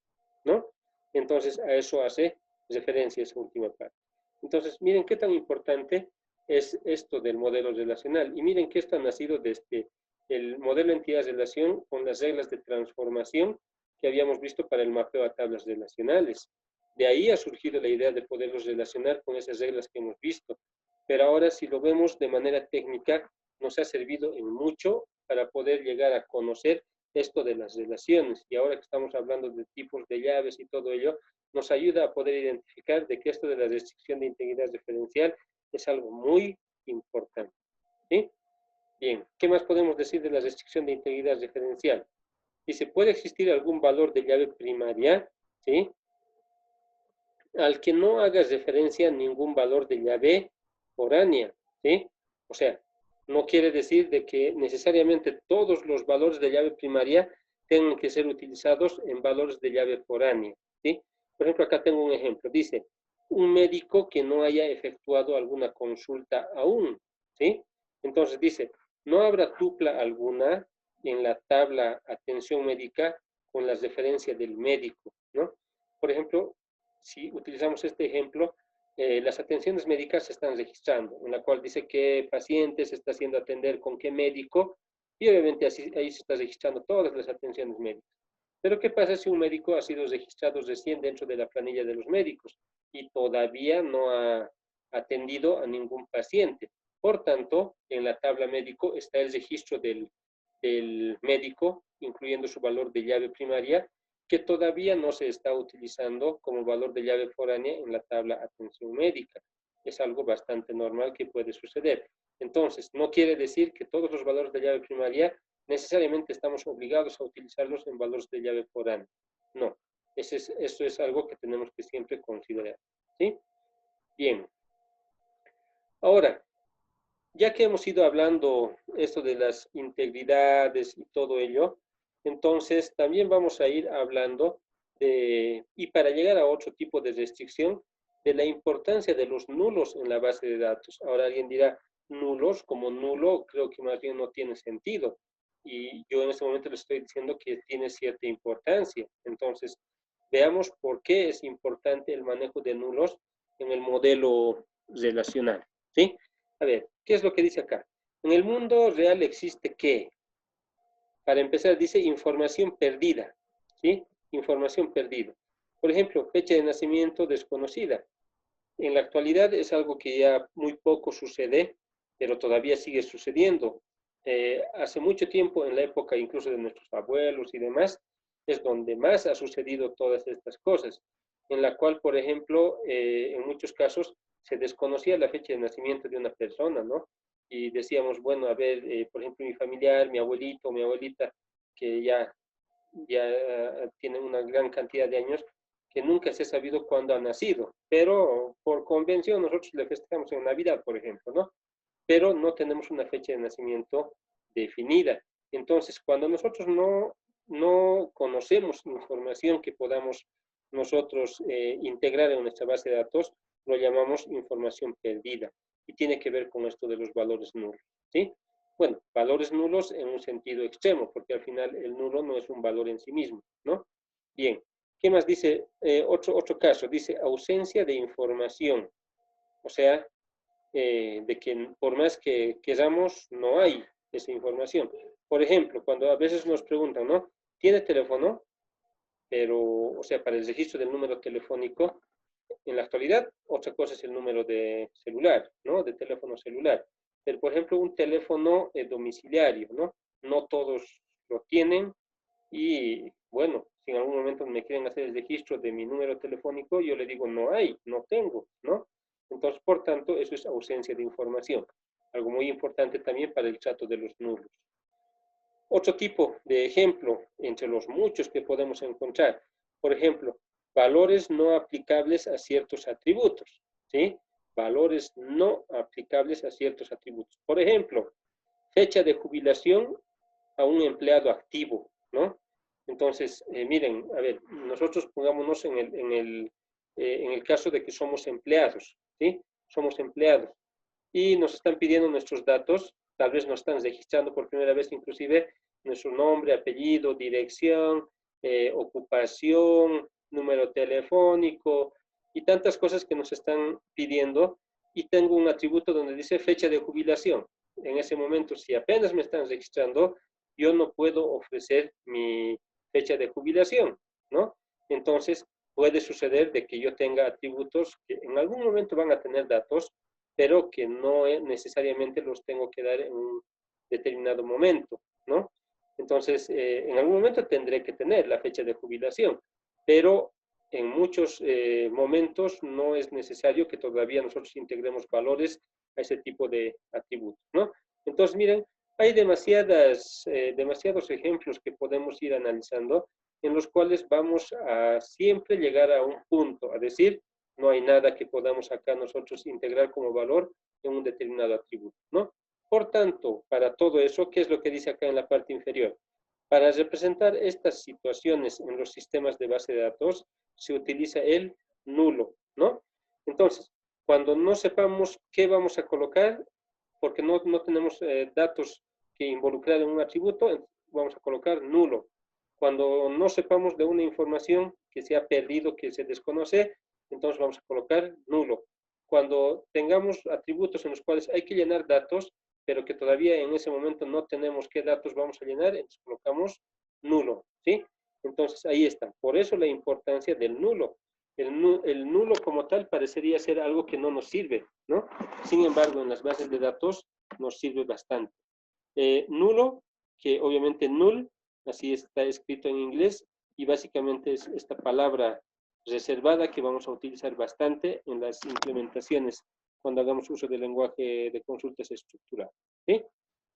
¿no? Entonces, a eso hace referencia esa última parte. Entonces, miren qué tan importante es esto del modelo relacional. Y miren que esto ha nacido desde el modelo entidad-relación con las reglas de transformación que habíamos visto para el mapeo a tablas relacionales. De ahí ha surgido la idea de poderlos relacionar con esas reglas que hemos visto. Pero ahora, si lo vemos de manera técnica, nos ha servido en mucho para poder llegar a conocer esto de las relaciones. Y ahora que estamos hablando de tipos de llaves y todo ello, nos ayuda a poder identificar de que esto de la restricción de integridad referencial es algo muy importante, ¿sí? Bien, ¿qué más podemos decir de la restricción de integridad referencial? Dice, puede existir algún valor de llave primaria, ¿sí? Al que no haga referencia a ningún valor de llave foránea, ¿sí? O sea, no quiere decir de que necesariamente todos los valores de llave primaria tengan que ser utilizados en valores de llave foránea, ¿sí? Por ejemplo, acá tengo un ejemplo. Dice, un médico que no haya efectuado alguna consulta aún, ¿sí? Entonces dice, no habrá tupla alguna en la tabla atención médica con la referencia del médico, ¿no? Por ejemplo, si utilizamos este ejemplo, las atenciones médicas se están registrando, en la cual dice qué paciente se está haciendo atender con qué médico, y obviamente así, ahí se está registrando todas las atenciones médicas. Pero ¿qué pasa si un médico ha sido registrado recién dentro de la planilla de los médicos y todavía no ha atendido a ningún paciente? Por tanto, en la tabla médico está el registro del médico, incluyendo su valor de llave primaria, que todavía no se está utilizando como valor de llave foránea en la tabla atención médica. Es algo bastante normal que puede suceder. Entonces, no quiere decir que todos los valores de llave primaria necesariamente estamos obligados a utilizarlos en valores de llave foránea. No, eso es algo que tenemos que siempre considerar. ¿Sí? Bien. Ahora, ya que hemos ido hablando esto de las integridades y todo ello, entonces también vamos a ir hablando y para llegar a otro tipo de restricción, de la importancia de los nulos en la base de datos. Ahora alguien dirá, nulos, como nulo, creo que más bien no tiene sentido. Y yo en este momento le estoy diciendo que tiene cierta importancia. Entonces, veamos por qué es importante el manejo de nulos en el modelo relacional. ¿Sí? A ver, ¿qué es lo que dice acá? En el mundo real existe ¿qué? Para empezar, dice información perdida, ¿sí? Información perdida. Por ejemplo, fecha de nacimiento desconocida. En la actualidad es algo que ya muy poco sucede, pero todavía sigue sucediendo. Hace mucho tiempo, en la época incluso de nuestros abuelos y demás, es donde más ha sucedido todas estas cosas, en la cual, por ejemplo, en muchos casos se desconocía la fecha de nacimiento de una persona, ¿no? Y decíamos, bueno, a ver, por ejemplo, mi familiar, mi abuelito, mi abuelita, que ya tienen una gran cantidad de años, que nunca se ha sabido cuándo ha nacido, pero por convención nosotros le festejamos en Navidad, por ejemplo, ¿no? Pero no tenemos una fecha de nacimiento definida. Entonces, cuando nosotros no conocemos información que podamos nosotros integrar en nuestra base de datos, lo llamamos información perdida y tiene que ver con esto de los valores nulos, ¿sí? Bueno, valores nulos en un sentido extremo, porque al final el nulo no es un valor en sí mismo, ¿no? Bien, ¿qué más dice? Otro caso, dice ausencia de información, o sea, de que por más que queramos, no hay esa información. Por ejemplo, cuando a veces nos preguntan, ¿no? ¿Tiene teléfono? Pero, o sea, para el registro del número telefónico, en la actualidad, otra cosa es el número de celular, ¿no? De teléfono celular. Pero, por ejemplo, un teléfono domiciliario, ¿no? No todos lo tienen y, bueno, si en algún momento me quieren hacer el registro de mi número telefónico, yo le digo, no hay, no tengo, ¿no? Entonces, por tanto, eso es ausencia de información. Algo muy importante también para el trato de los nulos. Otro tipo de ejemplo, entre los muchos que podemos encontrar, por ejemplo, valores no aplicables a ciertos atributos, ¿sí? Valores no aplicables a ciertos atributos. Por ejemplo, fecha de jubilación a un empleado activo, ¿no? Entonces, miren, a ver, nosotros pongámonos en el caso de que somos empleados, ¿sí? Somos empleados y nos están pidiendo nuestros datos, tal vez nos están registrando por primera vez inclusive nuestro nombre, apellido, dirección, ocupación, número telefónico y tantas cosas que nos están pidiendo y tengo un atributo donde dice fecha de jubilación. En ese momento, si apenas me están registrando, yo no puedo ofrecer mi fecha de jubilación, ¿no? Entonces, puede suceder de que yo tenga atributos que en algún momento van a tener datos, pero que no necesariamente los tengo que dar en un determinado momento, ¿no? Entonces, en algún momento tendré que tener la fecha de jubilación, pero en muchos momentos no es necesario que todavía nosotros integremos valores a ese tipo de atributos, ¿no? Entonces, miren, Hay demasiados ejemplos que podemos ir analizando en los cuales vamos a siempre llegar a un punto, a decir, no hay nada que podamos acá nosotros integrar como valor en un determinado atributo, ¿no? Por tanto, para todo eso, ¿qué es lo que dice acá en la parte inferior? Para representar estas situaciones en los sistemas de base de datos, se utiliza el nulo, ¿no? Entonces, cuando no sepamos qué vamos a colocar, porque no tenemos datos que involucrar en un atributo, vamos a colocar nulo. Cuando no sepamos de una información que se ha perdido, que se desconoce, entonces vamos a colocar nulo. Cuando tengamos atributos en los cuales hay que llenar datos, pero que todavía en ese momento no tenemos qué datos vamos a llenar, entonces colocamos nulo, ¿sí? Entonces ahí está. Por eso la importancia del nulo. El nulo como tal parecería ser algo que no nos sirve, ¿no? Sin embargo, en las bases de datos nos sirve bastante. Nulo, que obviamente null, así está escrito en inglés, y básicamente es esta palabra reservada que vamos a utilizar bastante en las implementaciones cuando hagamos uso del lenguaje de consultas estructurado. ¿Sí?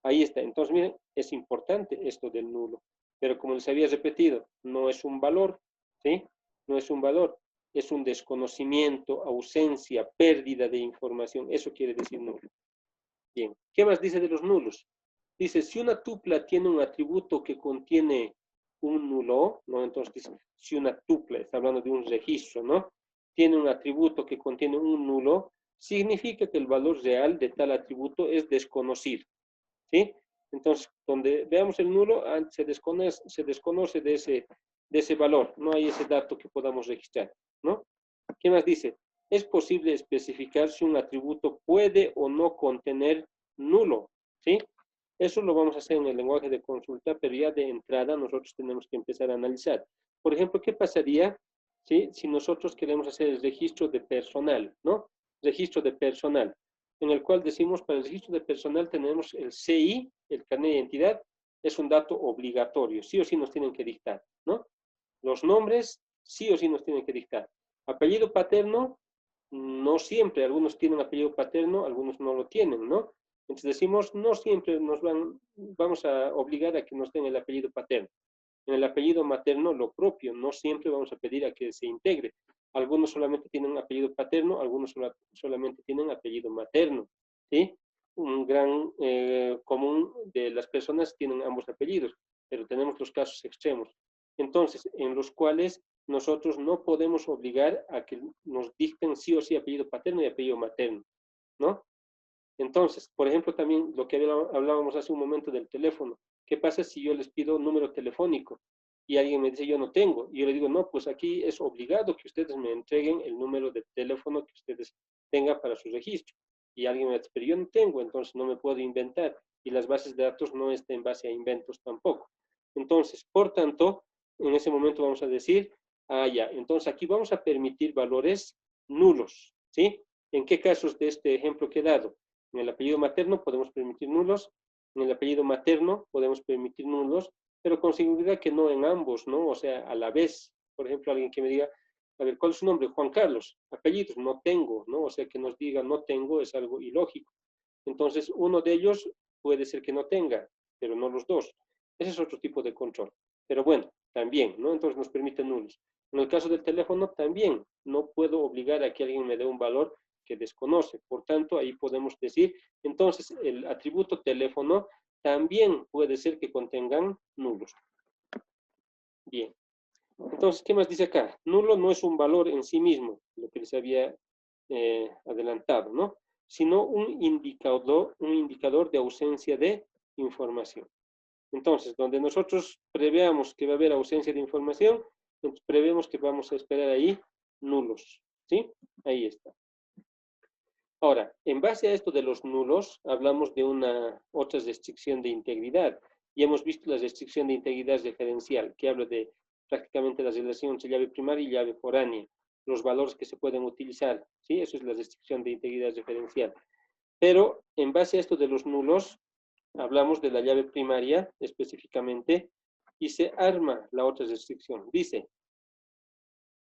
Ahí está. Entonces, miren, es importante esto del nulo. Pero como les había repetido, no es un valor, ¿sí? No es un valor, es un desconocimiento, ausencia, pérdida de información. Eso quiere decir nulo. Bien, ¿qué más dice de los nulos? Dice, si una tupla tiene un atributo que contiene un nulo, ¿no? Entonces dice, si una tupla, está hablando de un registro, ¿no? Tiene un atributo que contiene un nulo, significa que el valor real de tal atributo es desconocido, ¿sí? Entonces, donde veamos el nulo, se desconoce de ese valor, no hay ese dato que podamos registrar, ¿no? ¿Qué más dice? Es posible especificar si un atributo puede o no contener nulo, ¿sí? Eso lo vamos a hacer en el lenguaje de consulta, pero ya de entrada nosotros tenemos que empezar a analizar. Por ejemplo, ¿qué pasaría, ¿sí? Si nosotros queremos hacer el registro de personal, ¿no? Registro de personal, en el cual decimos, para el registro de personal tenemos el CI, el carnet de identidad, es un dato obligatorio, sí o sí nos tienen que dictar, ¿no? Los nombres, sí o sí nos tienen que dictar. Apellido paterno, no siempre, algunos tienen apellido paterno, algunos no lo tienen, ¿no? Entonces decimos, no siempre vamos a obligar a que nos den el apellido paterno. En el apellido materno, lo propio, no siempre vamos a pedir a que se integre. Algunos solamente tienen apellido paterno, algunos solamente tienen apellido materno, ¿sí? Un gran común de las personas tienen ambos apellidos, pero tenemos los casos extremos. Entonces, en los cuales nosotros no podemos obligar a que nos dicten sí o sí apellido paterno y apellido materno, ¿no? Entonces, por ejemplo, también lo que hablábamos hace un momento del teléfono. ¿Qué pasa si yo les pido un número telefónico y alguien me dice yo no tengo? Y yo le digo, no, pues aquí es obligado que ustedes me entreguen el número de teléfono que ustedes tengan para su registro. Y alguien me dice, pero yo no tengo, entonces no me puedo inventar. Y las bases de datos no están en base a inventos tampoco. Entonces, por tanto, en ese momento vamos a decir, ah, ya, entonces aquí vamos a permitir valores nulos, ¿sí? ¿En qué casos de este ejemplo que he dado? En el apellido materno podemos permitir nulos, en el apellido materno podemos permitir nulos, pero con seguridad que no en ambos, ¿no? O sea, a la vez. Por ejemplo, alguien que me diga, a ver, ¿cuál es su nombre? Juan Carlos. Apellidos, no tengo, ¿no? O sea, que nos diga no tengo es algo ilógico. Entonces, uno de ellos puede ser que no tenga, pero no los dos. Ese es otro tipo de control. Pero bueno, también, ¿no? Entonces nos permite nulos. En el caso del teléfono, también no puedo obligar a que alguien me dé un valor que desconoce. Por tanto, ahí podemos decir, entonces, el atributo teléfono también puede ser que contengan nulos. Bien. Entonces, ¿qué más dice acá? Nulo no es un valor en sí mismo, lo que les había adelantado, ¿no? Sino un indicador de ausencia de información. Entonces, donde nosotros preveamos que va a haber ausencia de información, entonces prevemos que vamos a esperar ahí nulos, ¿sí? Ahí está. Ahora, en base a esto de los nulos, hablamos de una otra restricción de integridad. Y hemos visto la restricción de integridad referencial, que habla de prácticamente la relación entre llave primaria y llave foránea, los valores que se pueden utilizar, ¿sí? Eso es la restricción de integridad referencial. Pero en base a esto de los nulos, hablamos de la llave primaria específicamente, y se arma la otra restricción. Dice,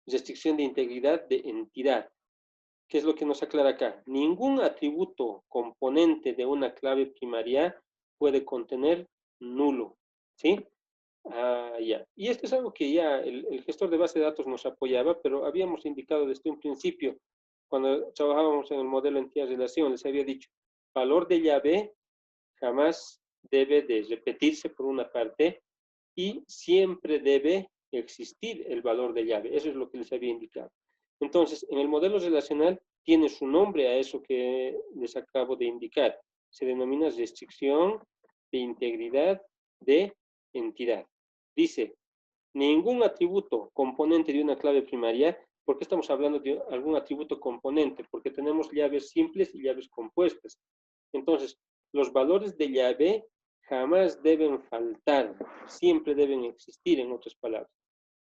restricción de integridad de entidad. ¿Qué es lo que nos aclara acá? Ningún atributo componente de una clave primaria puede contener nulo, ¿sí? Ah, ya. Y esto es algo que ya el gestor de base de datos nos apoyaba, pero habíamos indicado desde un principio, cuando trabajábamos en el modelo entidad-relación, les había dicho, valor de llave jamás debe de repetirse por una parte y siempre debe existir el valor de llave. Eso es lo que les había indicado. Entonces, en el modelo relacional tiene su nombre a eso que les acabo de indicar. Se denomina restricción de integridad de entidad. Dice, ningún atributo componente de una clave primaria, ¿por qué estamos hablando de algún atributo componente? Porque tenemos llaves simples y llaves compuestas. Entonces, los valores de llave jamás deben faltar, siempre deben existir, en otras palabras.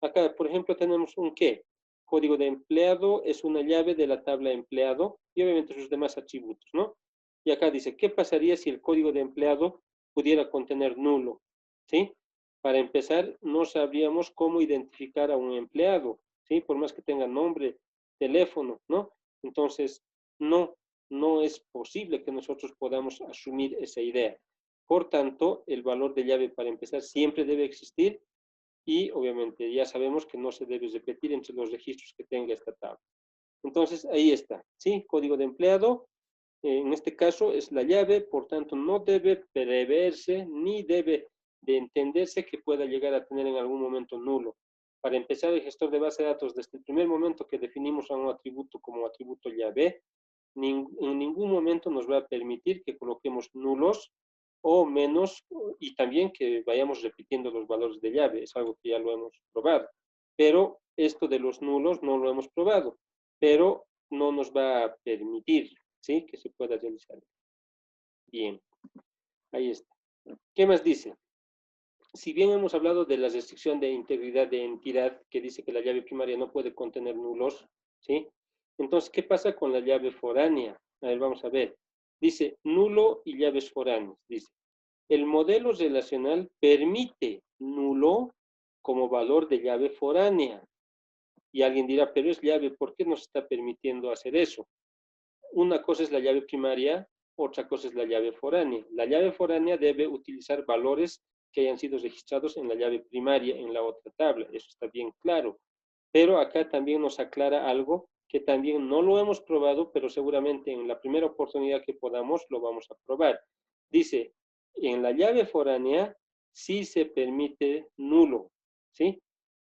Acá, por ejemplo, tenemos un qué. Código de empleado es una llave de la tabla empleado y obviamente sus demás atributos, ¿no? Y acá dice, ¿qué pasaría si el código de empleado pudiera contener nulo? ¿Sí? Para empezar, no sabríamos cómo identificar a un empleado, ¿sí? Por más que tenga nombre, teléfono, ¿no? Entonces, no, no es posible que nosotros podamos asumir esa idea. Por tanto, el valor de llave para empezar siempre debe existir y obviamente ya sabemos que no se debe repetir entre los registros que tenga esta tabla. Entonces, ahí está, ¿sí? Código de empleado, en este caso es la llave, por tanto no debe preverse ni debe de entenderse que pueda llegar a tener en algún momento nulo. Para empezar, el gestor de base de datos, desde el primer momento que definimos a un atributo como atributo llave, en ningún momento nos va a permitir que coloquemos nulos o menos, y también que vayamos repitiendo los valores de llave, es algo que ya lo hemos probado. Pero esto de los nulos no lo hemos probado, pero no nos va a permitir, ¿sí?, que se pueda realizar. Bien, ahí está. ¿Qué más dice? Si bien hemos hablado de la restricción de integridad de entidad, que dice que la llave primaria no puede contener nulos, ¿sí? Entonces, ¿qué pasa con la llave foránea? A ver, vamos a ver. Dice nulo y llaves foráneas. Dice, el modelo relacional permite nulo como valor de llave foránea. Y alguien dirá, pero es llave, ¿por qué nos está permitiendo hacer eso? Una cosa es la llave primaria, otra cosa es la llave foránea. La llave foránea debe utilizar valores que hayan sido registrados en la llave primaria, en la otra tabla. Eso está bien claro. Pero acá también nos aclara algo que también no lo hemos probado, pero seguramente en la primera oportunidad que podamos lo vamos a probar. Dice, en la llave foránea sí se permite nulo, ¿sí?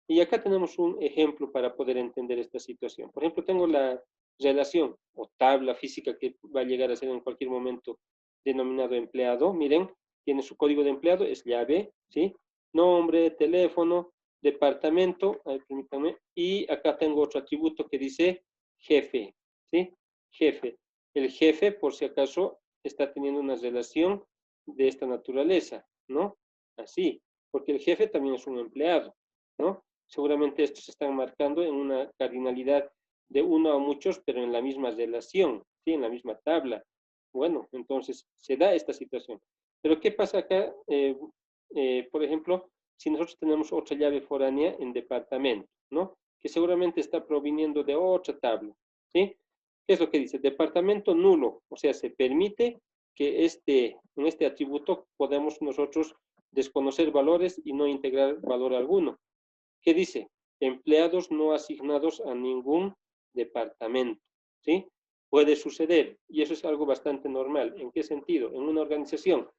Y acá tenemos un ejemplo para poder entender esta situación. Por ejemplo, tengo la relación o tabla física que va a llegar a ser en cualquier momento denominado empleado. Miren, tiene su código de empleado, es llave, ¿sí? Nombre, teléfono, departamento, permítanme, y acá tengo otro atributo que dice jefe, ¿sí? Jefe. El jefe, por si acaso, está teniendo una relación de esta naturaleza, ¿no? Así, porque el jefe también es un empleado, ¿no? Seguramente estos se están marcando en una cardinalidad de uno a muchos, pero en la misma relación, ¿sí? En la misma tabla. Bueno, entonces se da esta situación. Pero ¿qué pasa acá? Por ejemplo, si nosotros tenemos otra llave foránea en departamento, ¿no? Que seguramente está proviniendo de otra tabla, ¿sí? ¿Qué es lo que dice? Departamento nulo, o sea, se permite que en este atributo podemos nosotros desconocer valores y no integrar valor alguno. ¿Qué dice? Empleados no asignados a ningún departamento, ¿sí? Puede suceder, y eso es algo bastante normal. ¿En qué sentido? En una organización,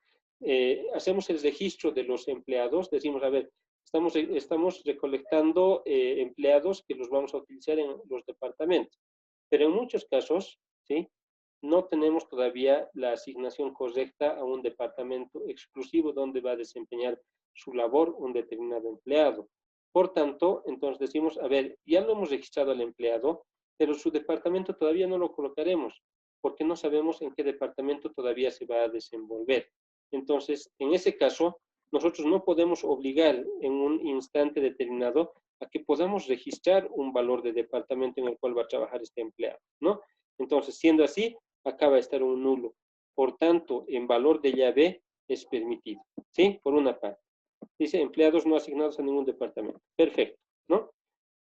hacemos el registro de los empleados, decimos, a ver, estamos recolectando empleados que los vamos a utilizar en los departamentos, pero en muchos casos, ¿sí?, no tenemos todavía la asignación correcta a un departamento exclusivo donde va a desempeñar su labor un determinado empleado. Por tanto, entonces decimos, a ver, ya lo hemos registrado al empleado, pero su departamento todavía no lo colocaremos, porque no sabemos en qué departamento todavía se va a desenvolver. Entonces, en ese caso, nosotros no podemos obligar en un instante determinado a que podamos registrar un valor de departamento en el cual va a trabajar este empleado, ¿no? Entonces, siendo así, acaba de estar un nulo. Por tanto, en valor de llave es permitido, ¿sí? Por una parte. Dice empleados no asignados a ningún departamento. Perfecto, ¿no?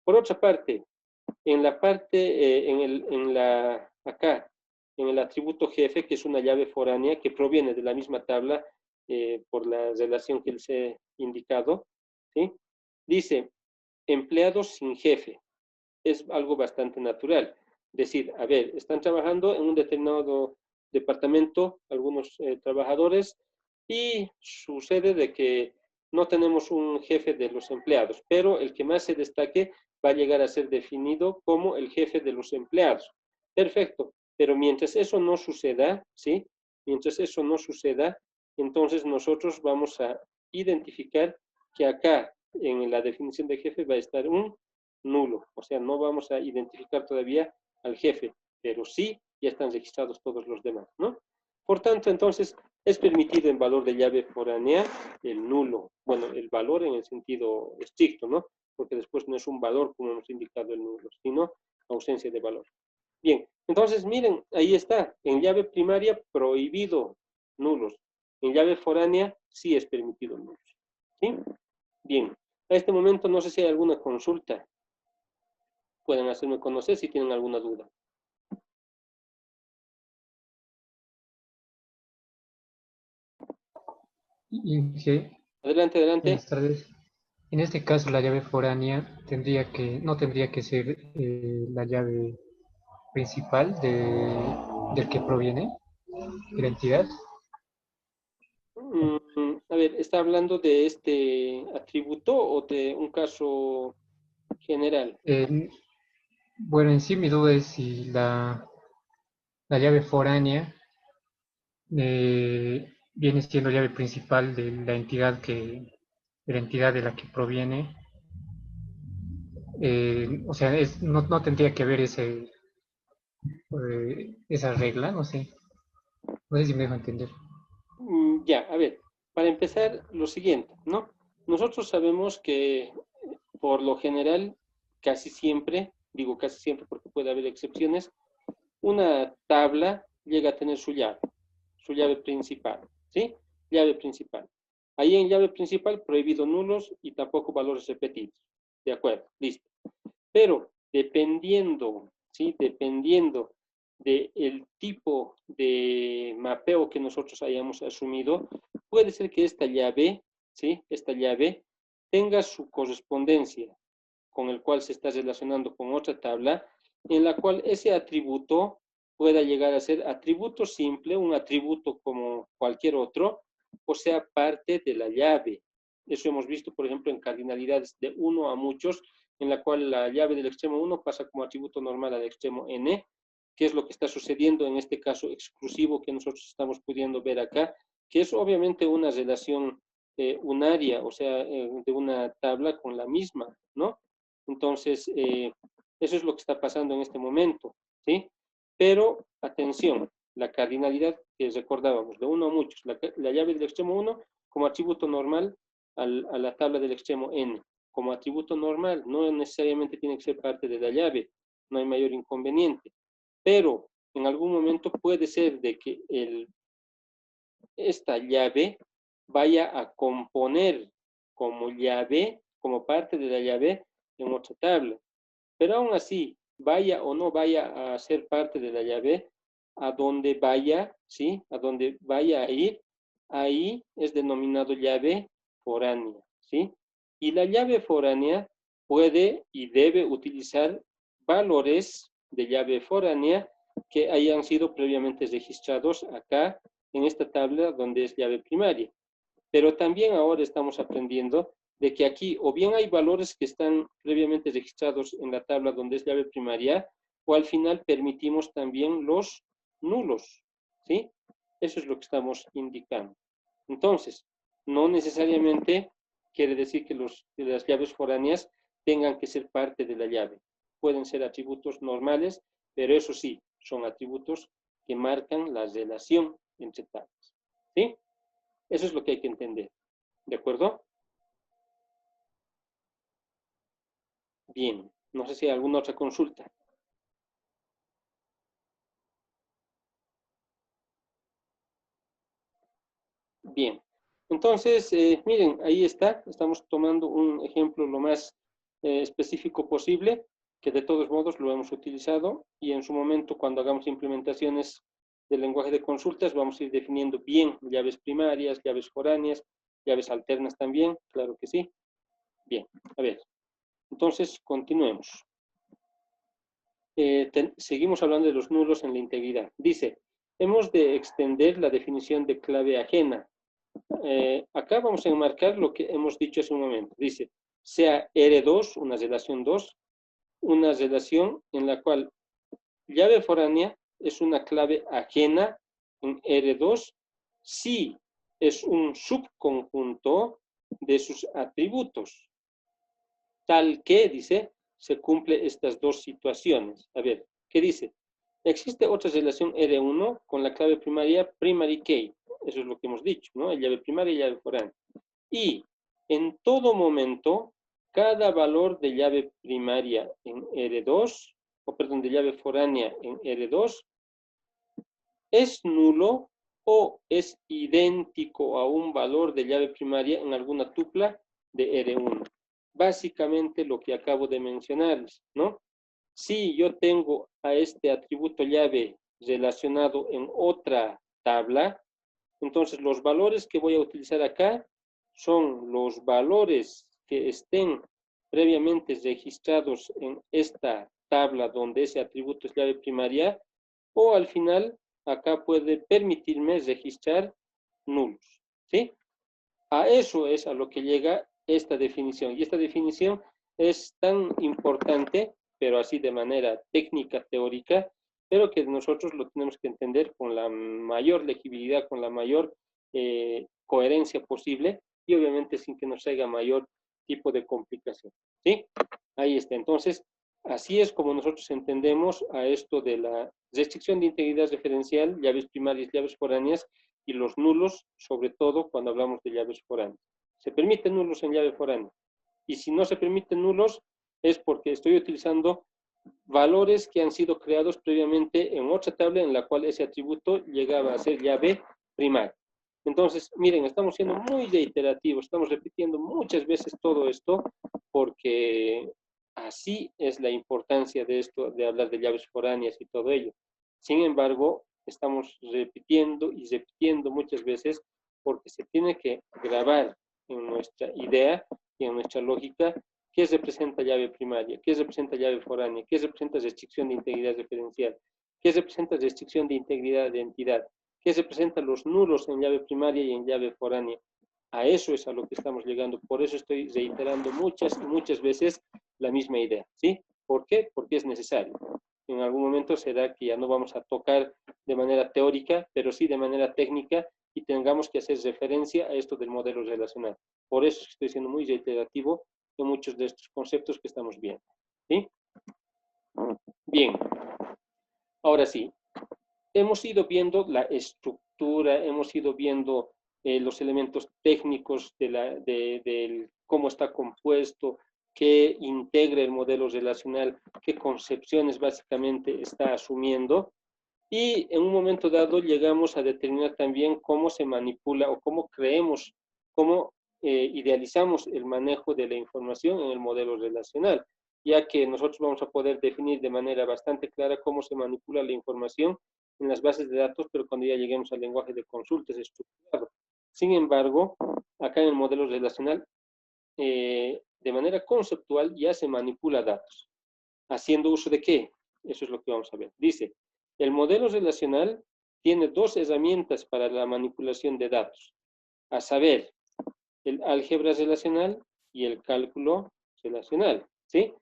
Por otra parte, en la parte, acá, en el atributo jefe, que es una llave foránea que proviene de la misma tabla, por la relación que les he indicado, ¿sí? Dice, empleados sin jefe. Es algo bastante natural. Decir, a ver, están trabajando en un determinado departamento algunos trabajadores y sucede de que no tenemos un jefe de los empleados, pero el que más se destaque va a llegar a ser definido como el jefe de los empleados. Perfecto, pero mientras eso no suceda, ¿sí? Mientras eso no suceda, entonces nosotros vamos a identificar que acá en la definición de jefe va a estar un nulo, o sea, no vamos a identificar todavía al jefe, pero sí ya están registrados todos los demás, ¿no? Por tanto, entonces, es permitido en valor de llave foránea el nulo, bueno, el valor en el sentido estricto, ¿no? Porque después no es un valor como hemos indicado el nulo, sino ausencia de valor. Bien, entonces miren, ahí está, en llave primaria prohibido nulos, en llave foránea sí es permitido nulos, ¿sí? Bien, a este momento no sé si hay alguna consulta, pueden hacerme conocer si tienen alguna duda. Inge, Adelante, adelante. buenas tardes. En este caso, la llave foránea no tendría que ser la llave principal del que proviene, de la entidad. A ver, ¿está hablando de este atributo o de un caso general? Bueno, en sí mi duda es si la llave foránea viene siendo llave principal de la entidad de la que proviene. O sea, no tendría que haber esa regla, no sé si me dejo entender. Ya, a ver, para empezar, lo siguiente, ¿no? Nosotros sabemos que por lo general, casi siempre, digo casi siempre porque puede haber excepciones, una tabla llega a tener su llave principal, ¿sí? Llave principal. Ahí en llave principal, prohibido nulos y tampoco valores repetidos. De acuerdo, listo. Pero dependiendo, ¿sí? Dependiendo del tipo de mapeo que nosotros hayamos asumido, puede ser que esta llave, ¿sí? Esta llave tenga su correspondencia con el cual se está relacionando con otra tabla, en la cual ese atributo pueda llegar a ser atributo simple, un atributo como cualquier otro, o sea, parte de la llave. Eso hemos visto, por ejemplo, en cardinalidades de uno a muchos, en la cual la llave del extremo 1 pasa como atributo normal al extremo n, que es lo que está sucediendo en este caso exclusivo que nosotros estamos pudiendo ver acá, que es obviamente una relación unaria, o sea, de una tabla con la misma, ¿no? Entonces, eso es lo que está pasando en este momento, ¿sí? Pero, atención, la cardinalidad que recordábamos, de uno a muchos, la llave del extremo 1 como atributo normal a la tabla del extremo n, como atributo normal, no necesariamente tiene que ser parte de la llave, no hay mayor inconveniente, pero en algún momento puede ser de que esta llave vaya a componer como llave, como parte de la llave en otra tabla. Pero aún así, vaya o no vaya a ser parte de la llave, a donde vaya, ¿sí? A donde vaya a ir, ahí es denominado llave foránea, ¿sí? Y la llave foránea puede y debe utilizar valores de llave foránea que hayan sido previamente registrados acá en esta tabla donde es llave primaria. Pero también ahora estamos aprendiendo de que aquí o bien hay valores que están previamente registrados en la tabla donde es llave primaria, o al final permitimos también los nulos, ¿sí? Eso es lo que estamos indicando. Entonces, no necesariamente quiere decir que las llaves foráneas tengan que ser parte de la llave. Pueden ser atributos normales, pero eso sí, son atributos que marcan la relación entre tablas, ¿sí? Eso es lo que hay que entender. ¿De acuerdo? Bien. No sé si hay alguna otra consulta. Bien. Entonces, miren, ahí está. Estamos tomando un ejemplo lo más específico posible, que de todos modos lo hemos utilizado y en su momento cuando hagamos implementaciones del lenguaje de consultas vamos a ir definiendo bien llaves primarias, llaves foráneas, llaves alternas también, claro que sí. Bien, a ver, entonces continuemos. Seguimos hablando de los nulos en la integridad. Dice, hemos de extender la definición de clave ajena. Acá vamos a enmarcar lo que hemos dicho hace un momento. Dice, sea R2, una relación 2, una relación en la cual llave foránea es una clave ajena en R2 si es un subconjunto de sus atributos. Tal que, dice, se cumple estas dos situaciones. A ver, ¿qué dice? Existe otra relación R1 con la clave primaria primary key. Eso es lo que hemos dicho, ¿no? La llave primaria y llave foránea. Y en todo momento, cada valor de llave primaria en R2, o perdón, de llave foránea en R2, es nulo o es idéntico a un valor de llave primaria en alguna tupla de R1. Básicamente lo que acabo de mencionarles, ¿no? Si yo tengo a este atributo llave relacionado en otra tabla, entonces los valores que voy a utilizar acá son los valores que estén previamente registrados en esta tabla donde ese atributo es llave primaria, o al final acá puede permitirme registrar nulos, ¿sí? A eso es a lo que llega esta definición. Y esta definición es tan importante, pero así de manera técnica, teórica, pero que nosotros lo tenemos que entender con la mayor legibilidad, con la mayor coherencia posible y obviamente sin que nos traiga mayor tipo de complicación. ¿Sí? Ahí está. Entonces, así es como nosotros entendemos a esto de la restricción de integridad referencial, llaves primarias, llaves foráneas, y los nulos, sobre todo cuando hablamos de llaves foráneas. Se permiten nulos en llave foránea. Y si no se permiten nulos, es porque estoy utilizando valores que han sido creados previamente en otra tabla en la cual ese atributo llegaba a ser llave primaria. Entonces, miren, estamos siendo muy reiterativos, estamos repitiendo muchas veces todo esto porque así es la importancia de esto, de hablar de llaves foráneas y todo ello. Sin embargo, estamos repitiendo y repitiendo muchas veces porque se tiene que grabar en nuestra idea y en nuestra lógica qué representa llave primaria, qué representa llave foránea, qué representa restricción de integridad referencial, qué representa restricción de integridad de entidad, qué representa los nulos en llave primaria y en llave foránea. A eso es a lo que estamos llegando. Por eso estoy reiterando muchas veces la misma idea, ¿sí? ¿Por qué? Porque es necesario. En algún momento será que ya no vamos a tocar de manera teórica, pero sí de manera técnica y tengamos que hacer referencia a esto del modelo relacional. Por eso estoy siendo muy reiterativo en muchos de estos conceptos que estamos viendo, ¿sí? Bien. Ahora sí, hemos ido viendo la estructura, hemos ido viendo los elementos técnicos del cómo está compuesto, qué integra el modelo relacional, qué concepciones básicamente está asumiendo. Y en un momento dado llegamos a determinar también cómo se manipula o cómo creemos, cómo idealizamos el manejo de la información en el modelo relacional, ya que nosotros vamos a poder definir de manera bastante clara cómo se manipula la información en las bases de datos, pero cuando ya lleguemos al lenguaje de consultas estructurado. Sin embargo, acá en el modelo relacional, de manera conceptual ya se manipula datos. ¿Haciendo uso de qué? Eso es lo que vamos a ver. Dice, el modelo relacional tiene dos herramientas para la manipulación de datos, a saber, el álgebra relacional y el cálculo relacional, ¿sí?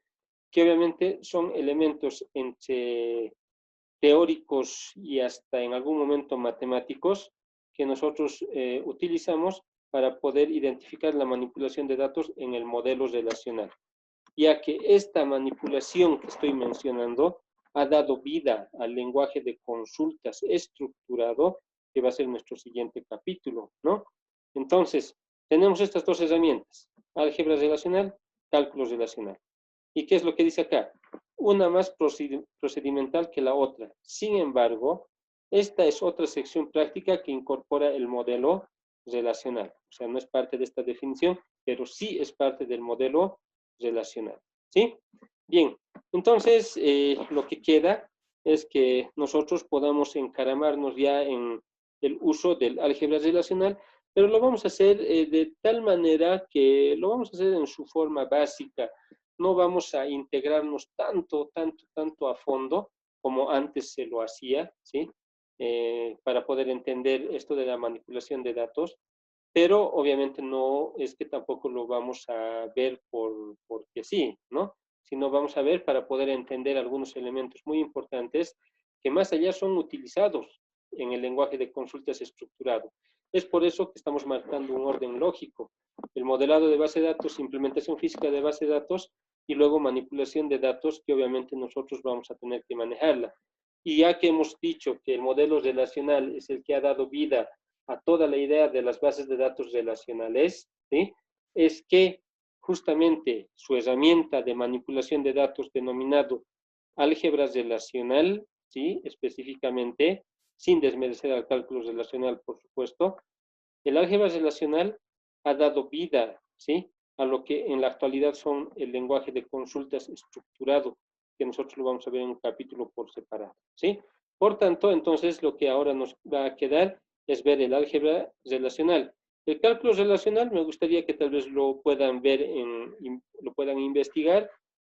Que obviamente son elementos entre teóricos y hasta en algún momento matemáticos que nosotros utilizamos para poder identificar la manipulación de datos en el modelo relacional, ya que esta manipulación que estoy mencionando ha dado vida al lenguaje de consultas estructurado, que va a ser nuestro siguiente capítulo, ¿no? Entonces, tenemos estas dos herramientas, álgebra relacional, cálculo relacional. ¿Y qué es lo que dice acá? Una más procedimental que la otra. Sin embargo, esta es otra sección práctica que incorpora el modelo relacional. O sea, no es parte de esta definición, pero sí es parte del modelo relacional. ¿Sí? Bien, entonces lo que queda es que nosotros podamos encaramarnos ya en el uso del álgebra relacional, pero lo vamos a hacer de tal manera que lo vamos a hacer en su forma básica. No vamos a integrarnos tanto a fondo como antes se lo hacía, ¿sí? Para poder entender esto de la manipulación de datos, pero obviamente no es que tampoco lo vamos a ver porque sí, ¿no? Sino vamos a ver para poder entender algunos elementos muy importantes que más allá son utilizados en el lenguaje de consultas estructurado. Es por eso que estamos marcando un orden lógico. El modelado de base de datos, implementación física de base de datos y luego manipulación de datos que obviamente nosotros vamos a tener que manejarla. Y ya que hemos dicho que el modelo relacional es el que ha dado vida a toda la idea de las bases de datos relacionales, ¿sí? Es que justamente su herramienta de manipulación de datos denominado álgebra relacional, ¿sí? Específicamente, sin desmerecer al cálculo relacional, por supuesto, el álgebra relacional ha dado vida, ¿sí? A lo que en la actualidad son el lenguaje de consultas estructurado, que nosotros lo vamos a ver en un capítulo por separado, ¿sí? Por tanto, entonces, lo que ahora nos va a quedar es ver el álgebra relacional. El cálculo relacional me gustaría que tal vez lo puedan ver, lo puedan investigar.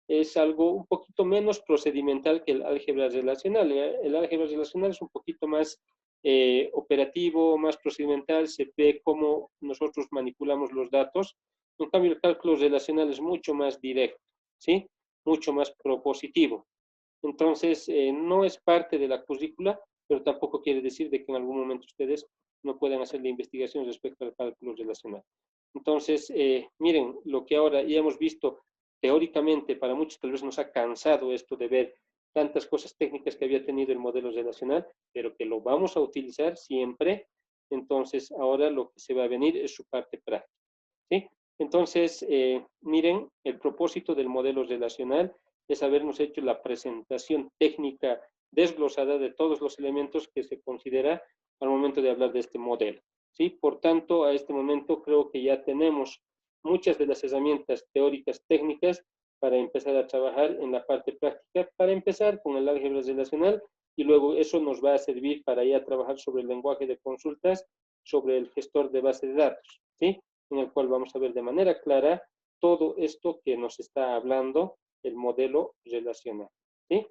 Es algo un poquito menos procedimental que el álgebra relacional. El álgebra relacional es un poquito más operativo, más procedimental, se ve cómo nosotros manipulamos los datos. En cambio, el cálculo relacional es mucho más directo, ¿sí? Mucho más propositivo. Entonces, no es parte de la currícula, pero tampoco quiere decir de que en algún momento ustedes no puedan hacer la investigación respecto al cálculo relacional. Entonces, miren, lo que ahora ya hemos visto teóricamente, para muchos tal vez nos ha cansado esto de ver tantas cosas técnicas que había tenido el modelo relacional, pero que lo vamos a utilizar siempre. Entonces, ahora lo que se va a venir es su parte práctica, ¿sí? Entonces, miren, el propósito del modelo relacional es habernos hecho la presentación técnica desglosada de todos los elementos que se considera al momento de hablar de este modelo, ¿sí? Por tanto, a este momento creo que ya tenemos muchas de las herramientas teóricas técnicas para empezar a trabajar en la parte práctica, para empezar con el álgebra relacional y luego eso nos va a servir para ya trabajar sobre el lenguaje de consultas, sobre el gestor de base de datos, ¿sí? En el cual vamos a ver de manera clara todo esto que nos está hablando el modelo relacional, ¿sí?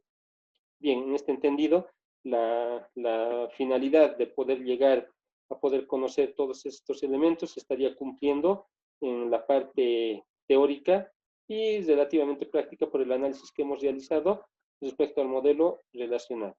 Bien, en este entendido, la finalidad de poder llegar a poder conocer todos estos elementos se estaría cumpliendo en la parte teórica y relativamente práctica por el análisis que hemos realizado respecto al modelo relacional.